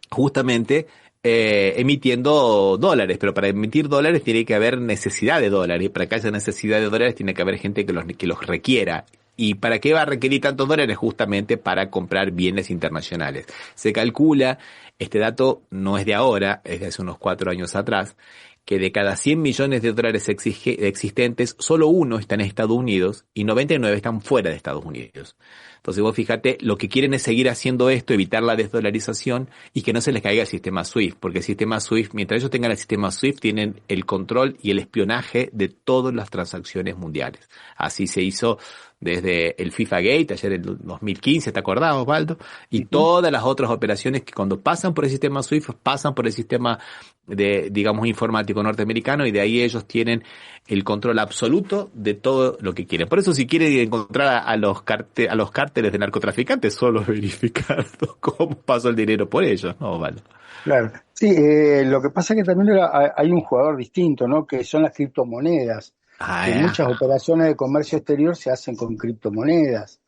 justamente, emitiendo dólares, pero para emitir dólares tiene que haber necesidad de dólares, y para que haya necesidad de dólares tiene que haber gente que los requiera. ¿Y para qué va a requerir tantos dólares? Justamente para comprar bienes internacionales. Se calcula, este dato no es de ahora, es de hace unos 4 años atrás, que de cada 100 millones de dólares existentes, solo 1 está en Estados Unidos y 99 están fuera de Estados Unidos. Entonces vos fíjate, lo que quieren es seguir haciendo esto, evitar la desdolarización y que no se les caiga el sistema SWIFT, porque el sistema SWIFT, mientras ellos tengan el sistema SWIFT, tienen el control y el espionaje de todas las transacciones mundiales. Así se hizo desde el FIFA Gate, ayer en 2015, ¿te acordás, Osvaldo? Y todas las otras operaciones que cuando pasan por el sistema SWIFT, pasan por el sistema informático norteamericano, y de ahí ellos tienen el control absoluto de todo lo que quieren. Por eso, si quieren encontrar a los cárteles de narcotraficantes, solo verificando cómo pasó el dinero por ellos, ¿no, Osvaldo? Claro. Sí, lo que pasa es que también hay un jugador distinto, ¿no? Que son las criptomonedas. Muchas operaciones de comercio exterior se hacen con criptomonedas.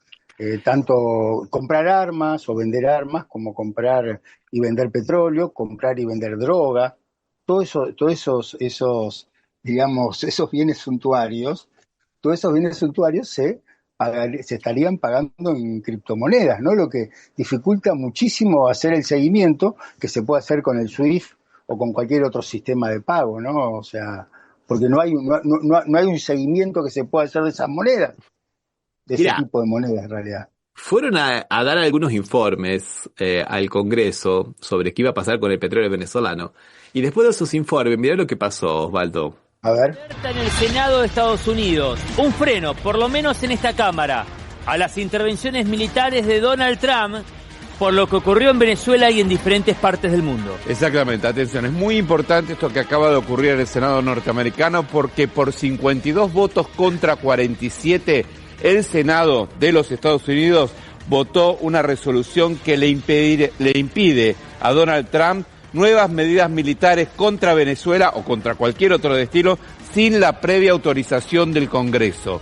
Tanto comprar armas o vender armas, como comprar y vender petróleo, comprar y vender droga. Todos esos bienes suntuarios todos esos bienes suntuarios se estarían pagando en criptomonedas, ¿no? Lo que dificulta muchísimo hacer el seguimiento que se puede hacer con el SWIFT o con cualquier otro sistema de pago, ¿no? O sea, porque no hay un seguimiento que se pueda hacer de esas monedas, de ese tipo de monedas en realidad. Fueron a dar algunos informes al Congreso sobre qué iba a pasar con el petróleo venezolano. Y después de esos informes, mirá lo que pasó, Osvaldo. A ver. En el Senado de Estados Unidos, un freno, por lo menos en esta Cámara, a las intervenciones militares de Donald Trump por lo que ocurrió en Venezuela y en diferentes partes del mundo. Exactamente, atención, es muy importante esto que acaba de ocurrir en el Senado norteamericano porque por 52 votos contra 47, el Senado de los Estados Unidos votó una resolución que le impide a Donald Trump nuevas medidas militares contra Venezuela o contra cualquier otro destino sin la previa autorización del Congreso.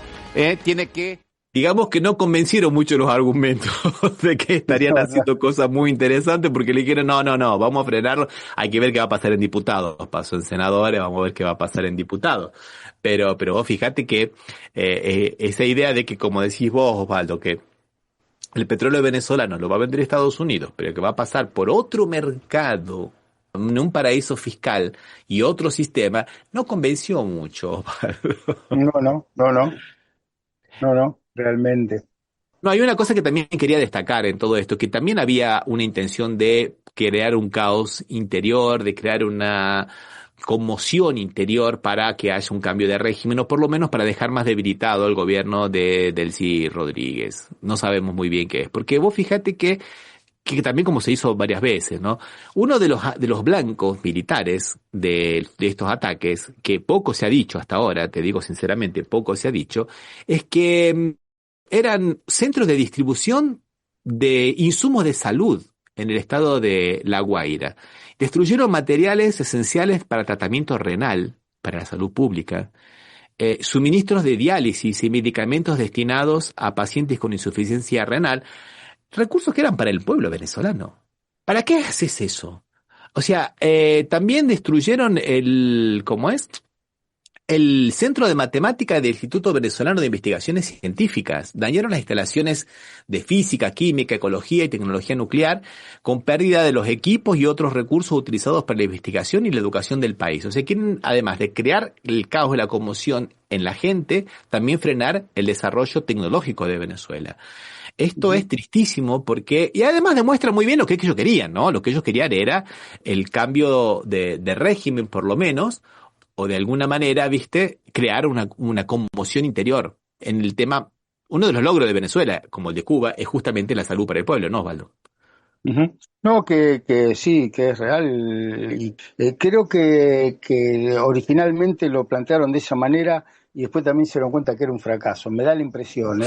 Tiene que... Digamos que no convencieron mucho los argumentos de que estarían haciendo cosas muy interesantes porque le dijeron no, vamos a frenarlo, hay que ver qué va a pasar en diputados. Pasó en senadores, vamos a ver qué va a pasar en diputados. Pero vos fíjate que esa idea de que, como decís vos, Osvaldo, que el petróleo venezolano lo va a vender Estados Unidos, pero que va a pasar por otro mercado, en un paraíso fiscal y otro sistema, no convenció mucho, Osvaldo. No, realmente. No, hay una cosa que también quería destacar en todo esto, que también había una intención de crear un caos interior, de crear una conmoción interior para que haya un cambio de régimen, o por lo menos para dejar más debilitado el gobierno de Delcy Rodríguez. No sabemos muy bien qué es, porque vos fíjate que también como se hizo varias veces, ¿no? Uno de los blancos militares de estos ataques, que poco se ha dicho hasta ahora, te digo sinceramente, poco se ha dicho, es que eran centros de distribución de insumos de salud en el estado de La Guaira. Destruyeron materiales esenciales para tratamiento renal, para la salud pública, suministros de diálisis y medicamentos destinados a pacientes con insuficiencia renal, recursos que eran para el pueblo venezolano. ¿Para qué haces eso? O sea, también destruyeron el Centro de Matemática del Instituto Venezolano de Investigaciones Científicas. Dañaron las instalaciones de física, química, ecología y tecnología nuclear, con pérdida de los equipos y otros recursos utilizados para la investigación y la educación del país. O sea, quieren, además de crear el caos y la conmoción en la gente, también frenar el desarrollo tecnológico de Venezuela. Esto es tristísimo porque, y además demuestra muy bien lo que ellos querían, ¿no? Lo que ellos querían era el cambio de régimen, por lo menos, o de alguna manera, ¿viste? Crear una conmoción interior en el tema. Uno de los logros de Venezuela, como el de Cuba, es justamente la salud para el pueblo, ¿no, Osvaldo? Uh-huh. No, que sí, que es real. Y, creo que originalmente lo plantearon de esa manera y después también se dieron cuenta que era un fracaso. Me da la impresión,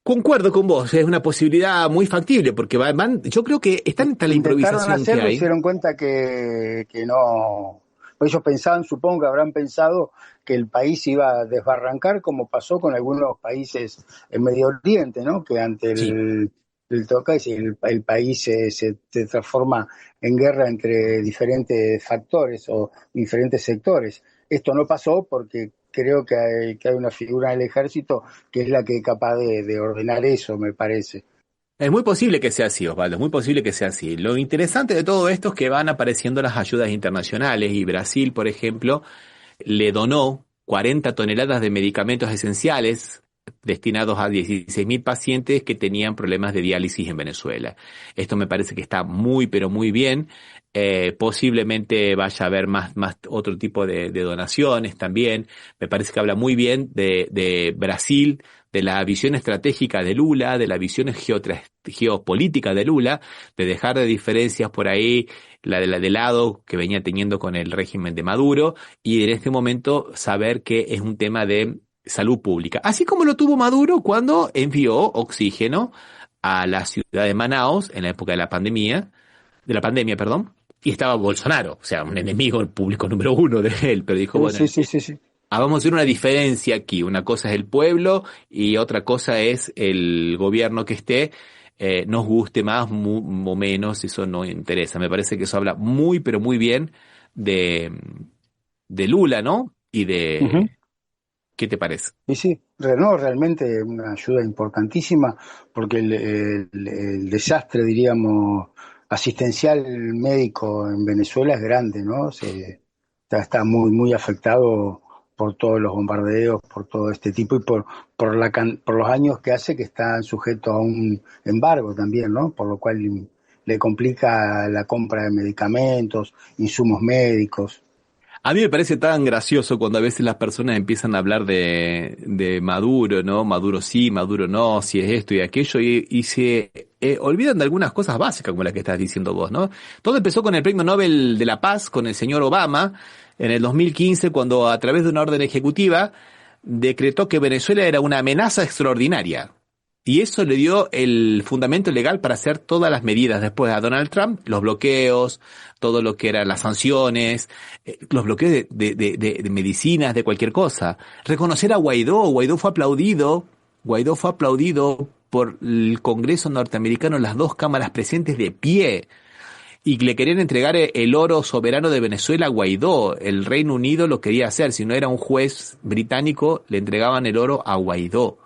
Concuerdo con vos, es una posibilidad muy factible, porque yo creo que es tanta la improvisación hacerlo, que hay. Y se dieron cuenta que no. Ellos pensaban, supongo que habrán pensado que el país iba a desbarrancar, como pasó con algunos países en Medio Oriente, ¿no? Que ante el toque, el país se transforma en guerra entre diferentes factores o diferentes sectores. Esto no pasó porque creo que hay una figura del ejército que es la que es capaz de ordenar eso, me parece. Es muy posible que sea así, Osvaldo, es muy posible que sea así. Lo interesante de todo esto es que van apareciendo las ayudas internacionales y Brasil, por ejemplo, le donó 40 toneladas de medicamentos esenciales destinados a 16.000 pacientes que tenían problemas de diálisis en Venezuela. Esto me parece que está muy, pero muy bien. Posiblemente vaya a haber más otro tipo de donaciones también. Me parece que habla muy bien de Brasil, de la visión estratégica de Lula, de la visión geopolítica de Lula, de dejar de diferencias por ahí, la de lado que venía teniendo con el régimen de Maduro, y en este momento saber que es un tema de salud pública. Así como lo tuvo Maduro cuando envió oxígeno a la ciudad de Manaos en la época de la pandemia, y estaba Bolsonaro, o sea, un enemigo, el público número uno de él, pero dijo, bueno, sí. Vamos a hacer una diferencia aquí. Una cosa es el pueblo y otra cosa es el gobierno que esté. Nos guste más o menos, eso no interesa. Me parece que eso habla muy, pero muy bien de Lula, ¿no? Y de ¿Qué te parece? Y sí, no, realmente una ayuda importantísima porque el desastre, diríamos, asistencial médico en Venezuela es grande, ¿no? Está muy, muy afectado por todos los bombardeos, por todo este tipo y por los años que hace que están sujetos a un embargo también, ¿no? Por lo cual le complica la compra de medicamentos, insumos médicos. A mí me parece tan gracioso cuando a veces las personas empiezan a hablar de Maduro, ¿no? Maduro sí, Maduro no, si es esto y aquello, y se olvidan de algunas cosas básicas como las que estás diciendo vos, ¿no? Todo empezó con el Premio Nobel de la Paz, con el señor Obama, en el 2015, cuando a través de una orden ejecutiva decretó que Venezuela era una amenaza extraordinaria. Y eso le dio el fundamento legal para hacer todas las medidas después a Donald Trump, los bloqueos, todo lo que eran las sanciones, los bloqueos de medicinas, de cualquier cosa. Reconocer a Guaidó fue aplaudido por el Congreso norteamericano, las dos cámaras presentes de pie. Y le querían entregar el oro soberano de Venezuela a Guaidó. El Reino Unido lo quería hacer, si no era un juez británico, le entregaban el oro a Guaidó.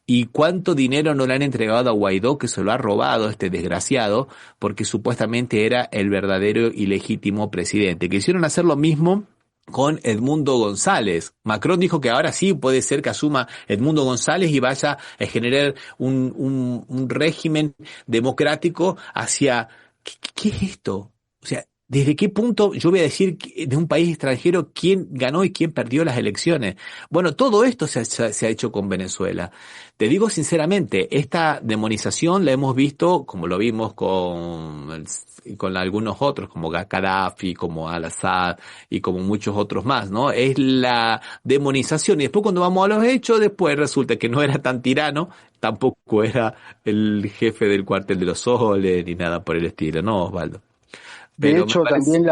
¿Y cuánto dinero no le han entregado a Guaidó, que se lo ha robado este desgraciado, porque supuestamente era el verdadero y legítimo presidente? Quisieron hacer lo mismo con Edmundo González. Macron dijo que ahora sí puede ser que asuma Edmundo González y vaya a generar un régimen democrático hacia... ¿Qué es esto? O sea, ¿desde qué punto yo voy a decir de un país extranjero quién ganó y quién perdió las elecciones? Bueno, todo esto se ha hecho con Venezuela. Te digo sinceramente, esta demonización la hemos visto, como lo vimos con algunos otros, como Gaddafi, como Al-Assad y como muchos otros más, ¿no? Es la demonización. Y después cuando vamos a los hechos, después resulta que no era tan tirano, tampoco era el jefe del cuartel de los soles, ni nada por el estilo, ¿no, Osvaldo? De hecho, también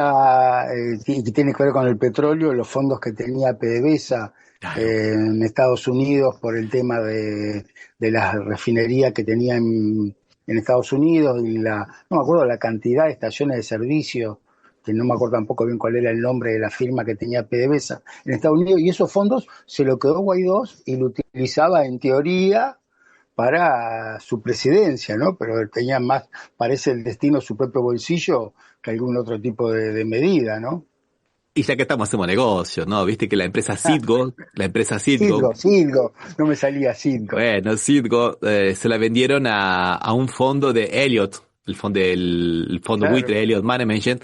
que tiene que ver con el petróleo, los fondos que tenía PDVSA en Estados Unidos por el tema de la refinería que tenía en Estados Unidos y no me acuerdo la cantidad de estaciones de servicio, que no me acuerdo tampoco bien cuál era el nombre de la firma que tenía PDVSA en Estados Unidos, y esos fondos se lo quedó Guaidó y lo utilizaba en teoría para su presidencia, ¿no? Pero tenía más, parece el destino su propio bolsillo que algún otro tipo de medida, ¿no? Y ya que estamos, hacemos negocios, ¿no? Viste que la empresa Citgo, Citgo, no me salía Citgo. Bueno, Citgo se la vendieron a un fondo de Elliott, el fondo buitre Elliott Management,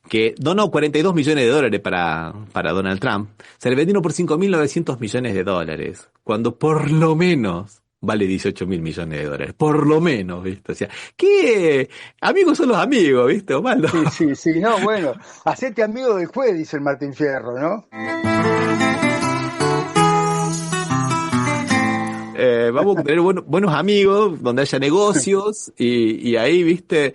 que donó $42 millones para Donald Trump. Se le vendieron por $5.900 millones, cuando por lo menos vale $18.000 millones, por lo menos, ¿viste? O sea, ¿qué? Amigos son los amigos, ¿viste, Osvaldo? Sí, no, bueno, hacete amigo del juez, dice el Martín Fierro, ¿no? Vamos a tener buenos amigos, donde haya negocios, y ahí, ¿viste?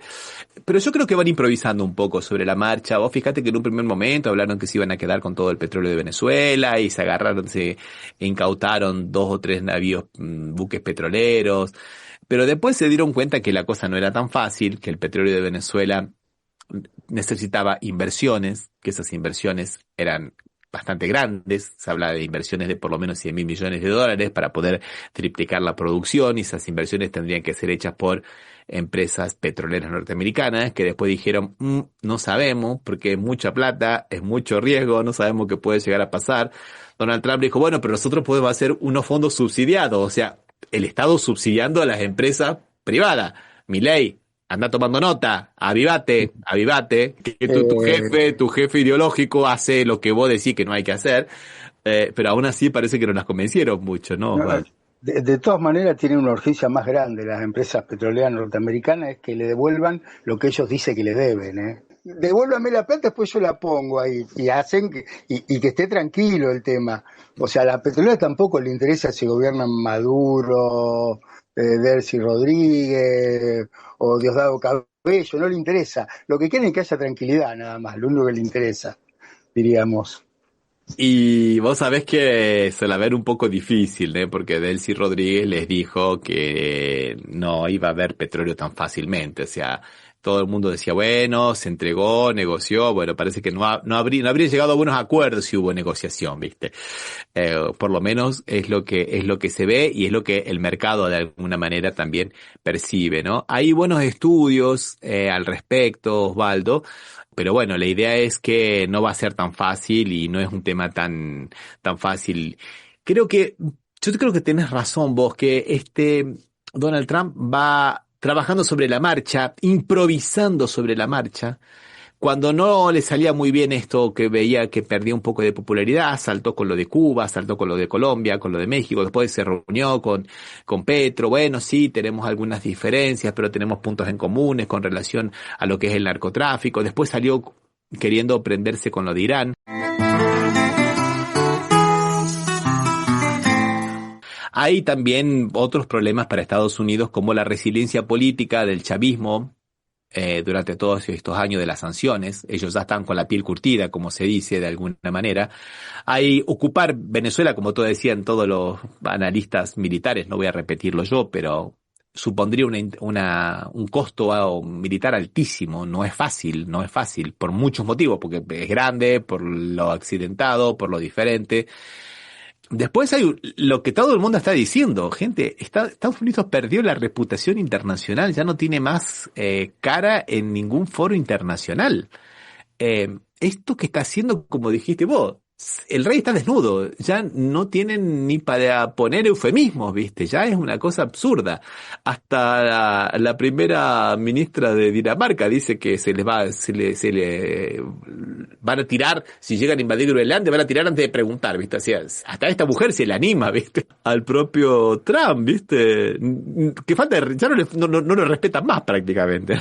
Pero yo creo que van improvisando un poco sobre la marcha. Vos fíjate que en un primer momento hablaron que se iban a quedar con todo el petróleo de Venezuela y se incautaron 2 o 3 navíos, buques petroleros. Pero después se dieron cuenta que la cosa no era tan fácil, que el petróleo de Venezuela necesitaba inversiones, que esas inversiones eran bastante grandes. Se habla de inversiones de por lo menos $100.000 millones para poder triplicar la producción, y esas inversiones tendrían que ser hechas por empresas petroleras norteamericanas que después dijeron, no sabemos, porque es mucha plata, es mucho riesgo, no sabemos qué puede llegar a pasar. Donald Trump dijo, bueno, pero nosotros podemos hacer unos fondos subsidiados, o sea, el Estado subsidiando a las empresas privadas. Milei, anda tomando nota, avivate, que tu jefe ideológico hace lo que vos decís que no hay que hacer, pero aún así parece que no las convencieron mucho, ¿no? De todas maneras, tienen una urgencia más grande las empresas petroleras norteamericanas, es que le devuelvan lo que ellos dicen que le deben, ¿eh? Devuélvame la plata, después yo la pongo ahí, y hacen que esté tranquilo el tema. O sea, a la petrolera tampoco le interesa si gobiernan Maduro, Delcy Rodríguez o Diosdado Cabello, no le interesa. Lo que quieren es que haya tranquilidad, nada más, lo único que le interesa, diríamos. Y vos sabés que se la ver un poco difícil, ¿eh? Porque Delcy Rodríguez les dijo que no iba a haber petróleo tan fácilmente. O sea, todo el mundo decía, bueno, se entregó, negoció, bueno, parece que no habría llegado a buenos acuerdos si hubo negociación, ¿viste? Por lo menos es lo que se ve y es lo que el mercado de alguna manera también percibe, ¿no? Hay buenos estudios al respecto, Osvaldo, pero bueno, la idea es que no va a ser tan fácil y no es un tema tan fácil. Yo creo que tenés razón vos, que Donald Trump va trabajando sobre la marcha, improvisando sobre la marcha. Cuando no le salía muy bien esto, que veía que perdía un poco de popularidad, saltó con lo de Cuba, saltó con lo de Colombia, con lo de México, después se reunió con Petro. Bueno, sí, tenemos algunas diferencias, pero tenemos puntos en comunes con relación a lo que es el narcotráfico. Después salió queriendo prenderse con lo de Irán. Hay también otros problemas para Estados Unidos, como la resiliencia política del chavismo durante todos estos años de las sanciones. Ellos ya están con la piel curtida, como se dice de alguna manera. Hay ocupar Venezuela, como decían todos los analistas militares, no voy a repetirlo yo, pero supondría un costo militar altísimo. No es fácil, por muchos motivos, porque es grande, por lo accidentado, por lo diferente. Después hay lo que todo el mundo está diciendo, gente, Estados Unidos perdió la reputación internacional, ya no tiene más cara en ningún foro internacional. Esto que está haciendo, como dijiste vos, el rey está desnudo, ya no tienen ni para poner eufemismos, ¿viste? Ya es una cosa absurda. Hasta la primera ministra de Dinamarca dice que se le van a tirar, si llegan a invadir Groenlandia, van a tirar antes de preguntar, ¿viste? O sea, hasta esta mujer se le anima, ¿viste? Al propio Trump, ¿viste? Que falta, ya no lo respetan más prácticamente.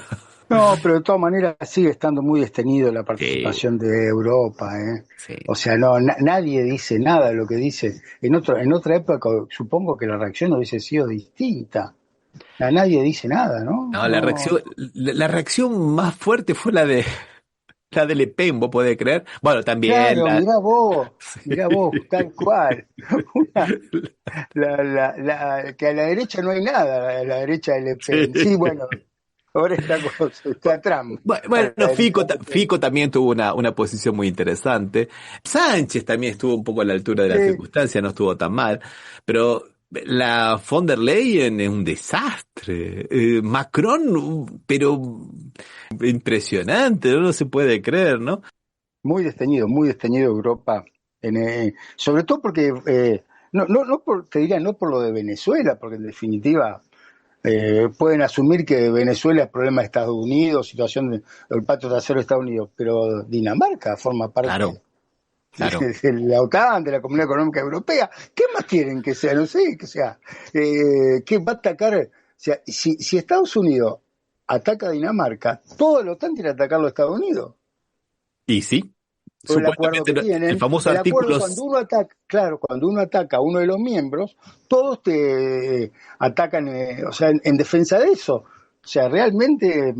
No, pero de todas maneras sigue estando muy desteñido la participación de Europa, ¿eh? Sí. O sea, nadie dice nada de lo que dice. En otra época supongo que la reacción hubiese sido distinta. Nadie dice nada, ¿no? No, la reacción más fuerte fue la de Le Pen, ¿vos podés creer? Bueno, también. Claro, mirá vos, tal cual. Que a la derecha no hay nada, a la derecha de Le Pen. Sí, bueno. Ahora está Trump. Bueno, Fico también tuvo una posición muy interesante. Sánchez también estuvo un poco a la altura de las circunstancias, no estuvo tan mal. Pero la von der Leyen es un desastre. Macron, pero impresionante, no se puede creer, ¿no? Muy desteñido Europa. Sobre todo porque, te diría, no por lo de Venezuela, porque en definitiva... pueden asumir que Venezuela es problema de Estados Unidos, situación del patio trasero de Estados Unidos, pero Dinamarca forma parte de la OTAN, de la Comunidad Económica Europea. ¿Qué más quieren que sea? No sé, que sea. ¿Qué va a atacar? O sea, si Estados Unidos ataca a Dinamarca, todo la OTAN tiene que atacar a los Estados Unidos. Y sí. El acuerdo que tienen, el famoso artículo. Cuando uno ataca a uno de los miembros, todos te atacan, o sea, en defensa de eso. O sea, realmente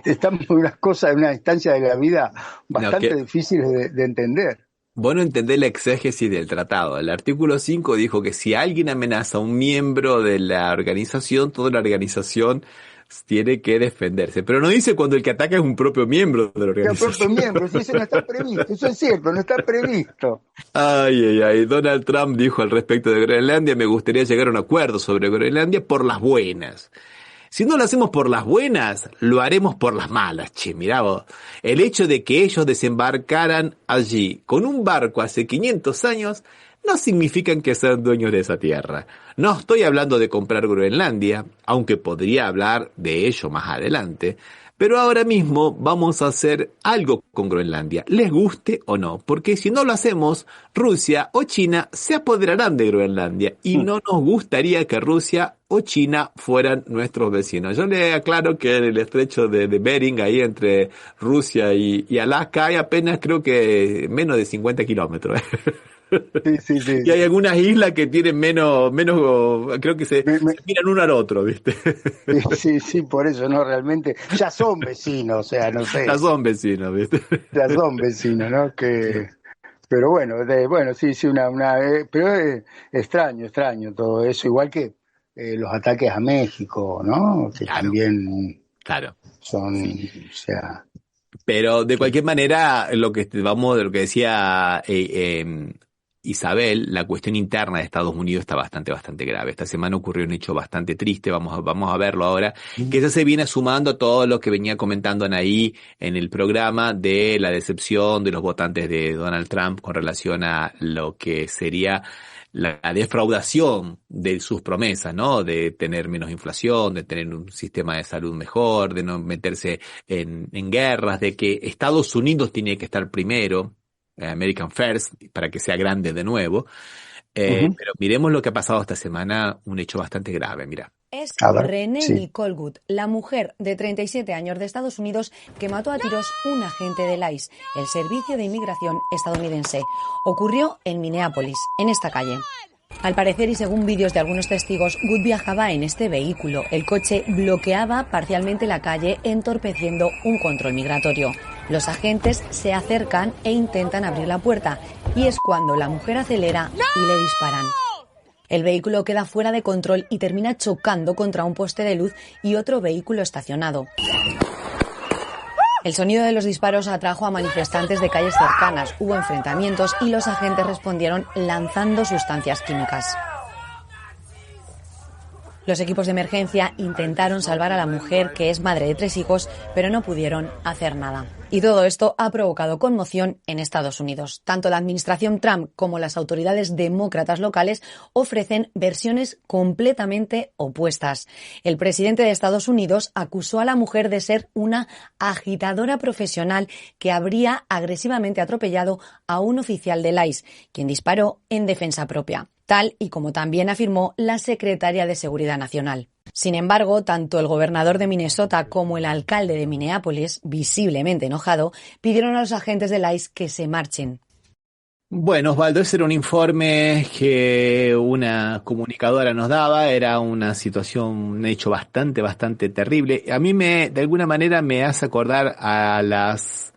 estamos en una instancia de la vida bastante difíciles de entender. Bueno, entender la exégesis del tratado. El artículo 5 dijo que si alguien amenaza a un miembro de la organización, toda la organización tiene que defenderse. Pero no dice cuando el que ataca es un propio miembro de la organización. El propio miembro, eso no está previsto. Eso es cierto, no está previsto. Ay. Donald Trump dijo al respecto de Groenlandia: me gustaría llegar a un acuerdo sobre Groenlandia por las buenas. Si no lo hacemos por las buenas, lo haremos por las malas, che, mirá vos. El hecho de que ellos desembarcaran allí con un barco hace 500 años no significan que sean dueños de esa tierra. No estoy hablando de comprar Groenlandia, aunque podría hablar de ello más adelante, pero ahora mismo vamos a hacer algo con Groenlandia, les guste o no, porque si no lo hacemos, Rusia o China se apoderarán de Groenlandia y no nos gustaría que Rusia o China fueran nuestros vecinos. Yo le aclaro que en el estrecho de Bering, ahí entre Rusia y Alaska, hay apenas creo que menos de 50 kilómetros. Sí. Y hay algunas islas que tienen menos creo que se miran uno al otro, ¿viste? Sí, por eso, no, realmente, ya son vecinos, o sea, no sé. Ya son vecinos, ¿viste? Ya son vecinos, ¿no? Pero bueno, sí, pero es extraño todo eso, igual que los ataques a México, ¿no? Que Claro, también claro. son, o sea, Pero de cualquier manera, de lo que decía Isabel, la cuestión interna de Estados Unidos está bastante grave. Esta semana ocurrió un hecho bastante triste, vamos a verlo ahora, que ya se viene sumando a todo lo que venía comentando Anaí en el programa de la decepción de los votantes de Donald Trump con relación a lo que sería la defraudación de sus promesas, ¿no? De tener menos inflación, de tener un sistema de salud mejor, de no meterse en guerras, de que Estados Unidos tiene que estar primero, American First, para que sea grande de nuevo. Pero miremos lo que ha pasado esta semana, un hecho bastante grave, mira. Es a ver, Renee sí. Nicole Good, la mujer de 37 años de Estados Unidos que mató a tiros un agente del ICE, el Servicio de Inmigración estadounidense. Ocurrió en Minneapolis, en esta calle. Al parecer y según vídeos de algunos testigos, Good viajaba en este vehículo. El coche bloqueaba parcialmente la calle, entorpeciendo un control migratorio. Los agentes se acercan e intentan abrir la puerta, y es cuando la mujer acelera y le disparan. El vehículo queda fuera de control y termina chocando contra un poste de luz y otro vehículo estacionado. El sonido de los disparos atrajo a manifestantes de calles cercanas, hubo enfrentamientos y los agentes respondieron lanzando sustancias químicas. Los equipos de emergencia intentaron salvar a la mujer, que es madre de 3 hijos, pero no pudieron hacer nada. Y todo esto ha provocado conmoción en Estados Unidos. Tanto la administración Trump como las autoridades demócratas locales ofrecen versiones completamente opuestas. El presidente de Estados Unidos acusó a la mujer de ser una agitadora profesional que habría agresivamente atropellado a un oficial del ICE, quien disparó en defensa propia, tal y como también afirmó la secretaria de Seguridad Nacional. Sin embargo, tanto el gobernador de Minnesota como el alcalde de Minneapolis, visiblemente enojado, pidieron a los agentes del ICE que se marchen. Bueno, Osvaldo, ese era un informe que una comunicadora nos daba, era una situación, un hecho bastante terrible. A mí de alguna manera me hace acordar a las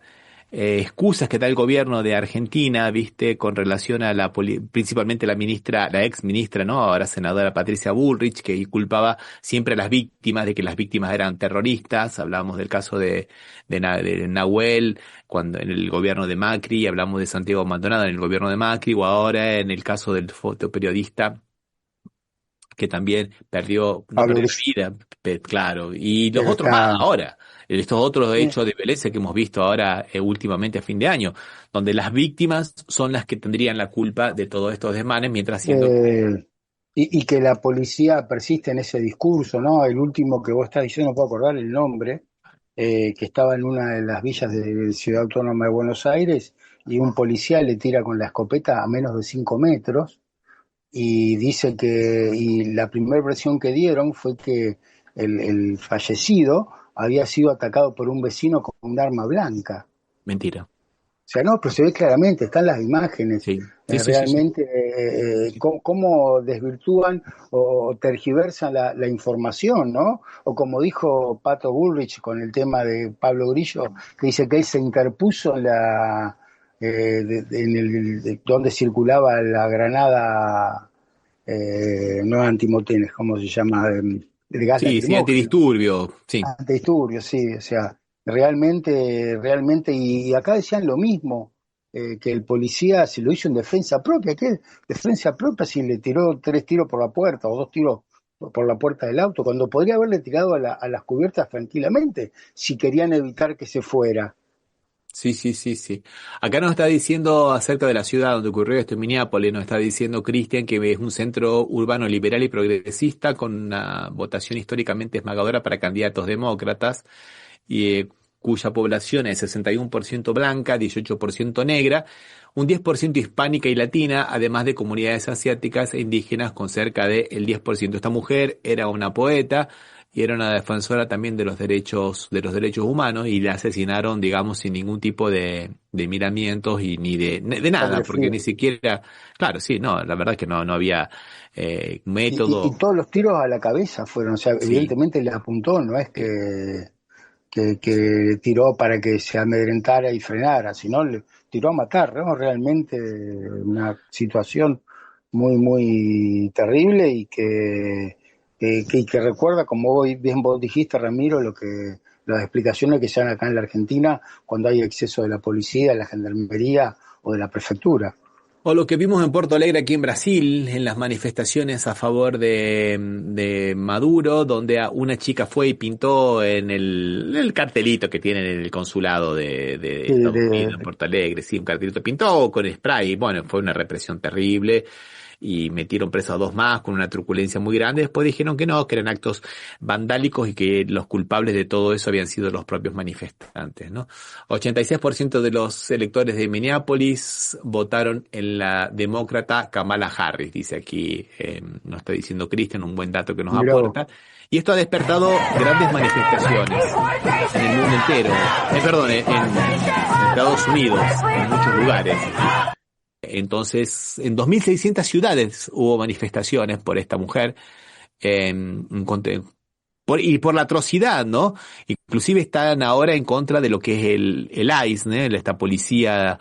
excusas que da el gobierno de Argentina, viste, con relación a principalmente la ex ministra, ¿no? Ahora senadora Patricia Bullrich, que culpaba siempre a las víctimas de que las víctimas eran terroristas. Hablábamos del caso de Nahuel, cuando en el gobierno de Macri, hablamos de Santiago Maldonado en el gobierno de Macri, o ahora en el caso del fotoperiodista que también perdió la vida, claro, y los otros más ahora. Estos otros hechos de violencia que hemos visto ahora últimamente a fin de año, donde las víctimas son las que tendrían la culpa de todos estos desmanes, mientras siendo... y que la policía persiste en ese discurso, ¿no? El último que vos estás diciendo, no puedo acordar el nombre, que estaba en una de las villas de Ciudad Autónoma de Buenos Aires, y un policía le tira con la escopeta a menos de 5 metros, y dice y la primera versión que dieron fue que el fallecido había sido atacado por un vecino con un arma blanca. Mentira. O sea, no, pero se ve claramente, están las imágenes. Sí. Realmente, cómo desvirtúan o tergiversan la información, ¿no? O como dijo Pato Bullrich con el tema de Pablo Grillo, que dice que él se interpuso donde circulaba la granada, no antimotines, ¿cómo se llama? El gas sí, antidisturbio, sí. Antidisturbio, sí, o sea, realmente, y acá decían lo mismo, que el policía se lo hizo en defensa propia, ¿qué defensa propia si le tiró 3 tiros por la puerta o 2 tiros por la puerta del auto, cuando podría haberle tirado a las cubiertas tranquilamente, si querían evitar que se fuera? Sí. Acá nos está diciendo acerca de la ciudad donde ocurrió esto en Minneapolis, nos está diciendo Cristian que es un centro urbano liberal y progresista con una votación históricamente esmagadora para candidatos demócratas, y cuya población es 61% blanca, 18% negra, un 10% hispánica y latina, además de comunidades asiáticas e indígenas con cerca del 10%. Esta mujer era una poeta y era una defensora también de los derechos humanos, y la asesinaron, digamos, sin ningún tipo de miramientos y ni de nada, porque ni siquiera, claro, sí, no, la verdad es que no había método. Y todos los tiros a la cabeza fueron, o sea, evidentemente le apuntó, no es que tiró para que se amedrentara y frenara, sino le tiró a matar, ¿no? Realmente una situación muy terrible, y que que recuerda, como vos dijiste, Ramiro, las explicaciones que se dan acá en la Argentina cuando hay exceso de la policía, de la gendarmería o de la prefectura. O lo que vimos en Porto Alegre, aquí en Brasil, en las manifestaciones a favor de Maduro, donde una chica fue y pintó en el cartelito que tienen en el consulado de Estados Unidos, en Porto Alegre, sí, un cartelito pintó con spray. Bueno, fue una represión terrible y metieron presos a 2 más con una truculencia muy grande. Después dijeron que no, que eran actos vandálicos y que los culpables de todo eso habían sido los propios manifestantes, ¿no? 86% de los electores de Minneapolis votaron en la demócrata Kamala Harris, dice aquí, nos está diciendo Cristian, un buen dato que nos aporta. Y esto ha despertado grandes manifestaciones en el mundo entero, en Estados Unidos, en muchos lugares. Entonces, en 2.600 ciudades hubo manifestaciones por esta mujer, y por la atrocidad, ¿no? Inclusive están ahora en contra de lo que es el ICE, ¿no? Esta policía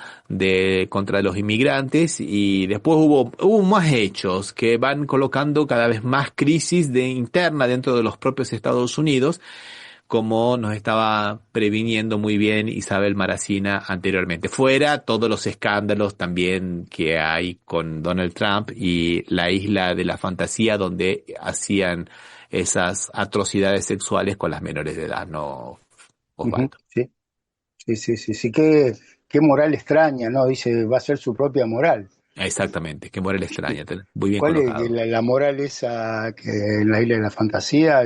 contra los inmigrantes, y después hubo más hechos que van colocando cada vez más crisis interna dentro de los propios Estados Unidos, como nos estaba previniendo muy bien Isabel Maracina anteriormente. Fuera todos los escándalos también que hay con Donald Trump y la isla de la fantasía donde hacían esas atrocidades sexuales con las menores de edad, ¿no, Osvaldo? Sí. Qué moral extraña, ¿no? Dice, va a ser su propia moral. Exactamente, qué moral extraña. Muy bien ¿Cuál colocado. es la moral esa que en la isla de la fantasía,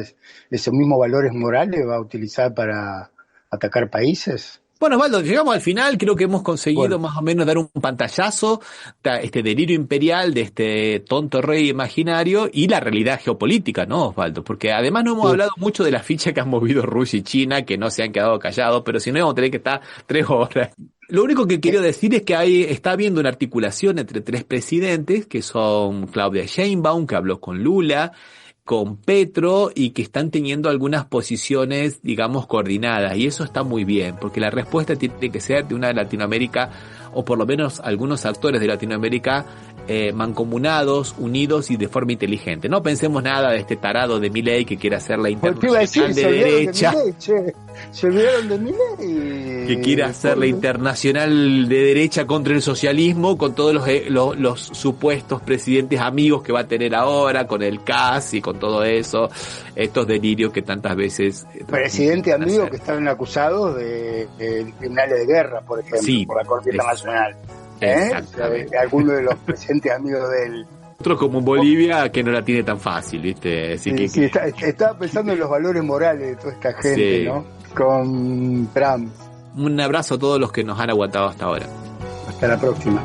esos mismos valores morales va a utilizar para atacar países? Bueno, Osvaldo, llegamos al final, creo que hemos conseguido más o menos dar un pantallazo, este delirio imperial de este tonto rey imaginario y la realidad geopolítica, ¿no, Osvaldo? Porque además no hemos hablado mucho de la ficha que han movido Rusia y China, que no se han quedado callados, pero si no vamos a tener que estar 3 horas. Lo único que quiero decir es que está habiendo una articulación entre 3 presidentes, que son Claudia Sheinbaum, que habló con Lula, con Petro, y que están teniendo algunas posiciones, digamos, coordinadas, y eso está muy bien, porque la respuesta tiene que ser de una de Latinoamérica, o por lo menos algunos actores de Latinoamérica, mancomunados, unidos y de forma inteligente. No pensemos nada de este tarado de Milei que quiere hacer la internacional de derecha. Se olvidaron de Milei. Que quiere hacer la internacional de derecha contra el socialismo, con todos los supuestos presidentes amigos que va a tener ahora, con el CAS y con todo eso, estos delirios que tantas veces... Presidente amigo que estaban acusados de criminales de guerra, por ejemplo, sí, por la Corte Internacional. Algunos de los presidentes amigos de él. Otro como Bolivia, que no la tiene tan fácil, ¿viste? Así estaba pensando en los valores morales de toda esta gente, sí, ¿no? Con Trump. Un abrazo a todos los que nos han aguantado hasta ahora. Hasta la próxima.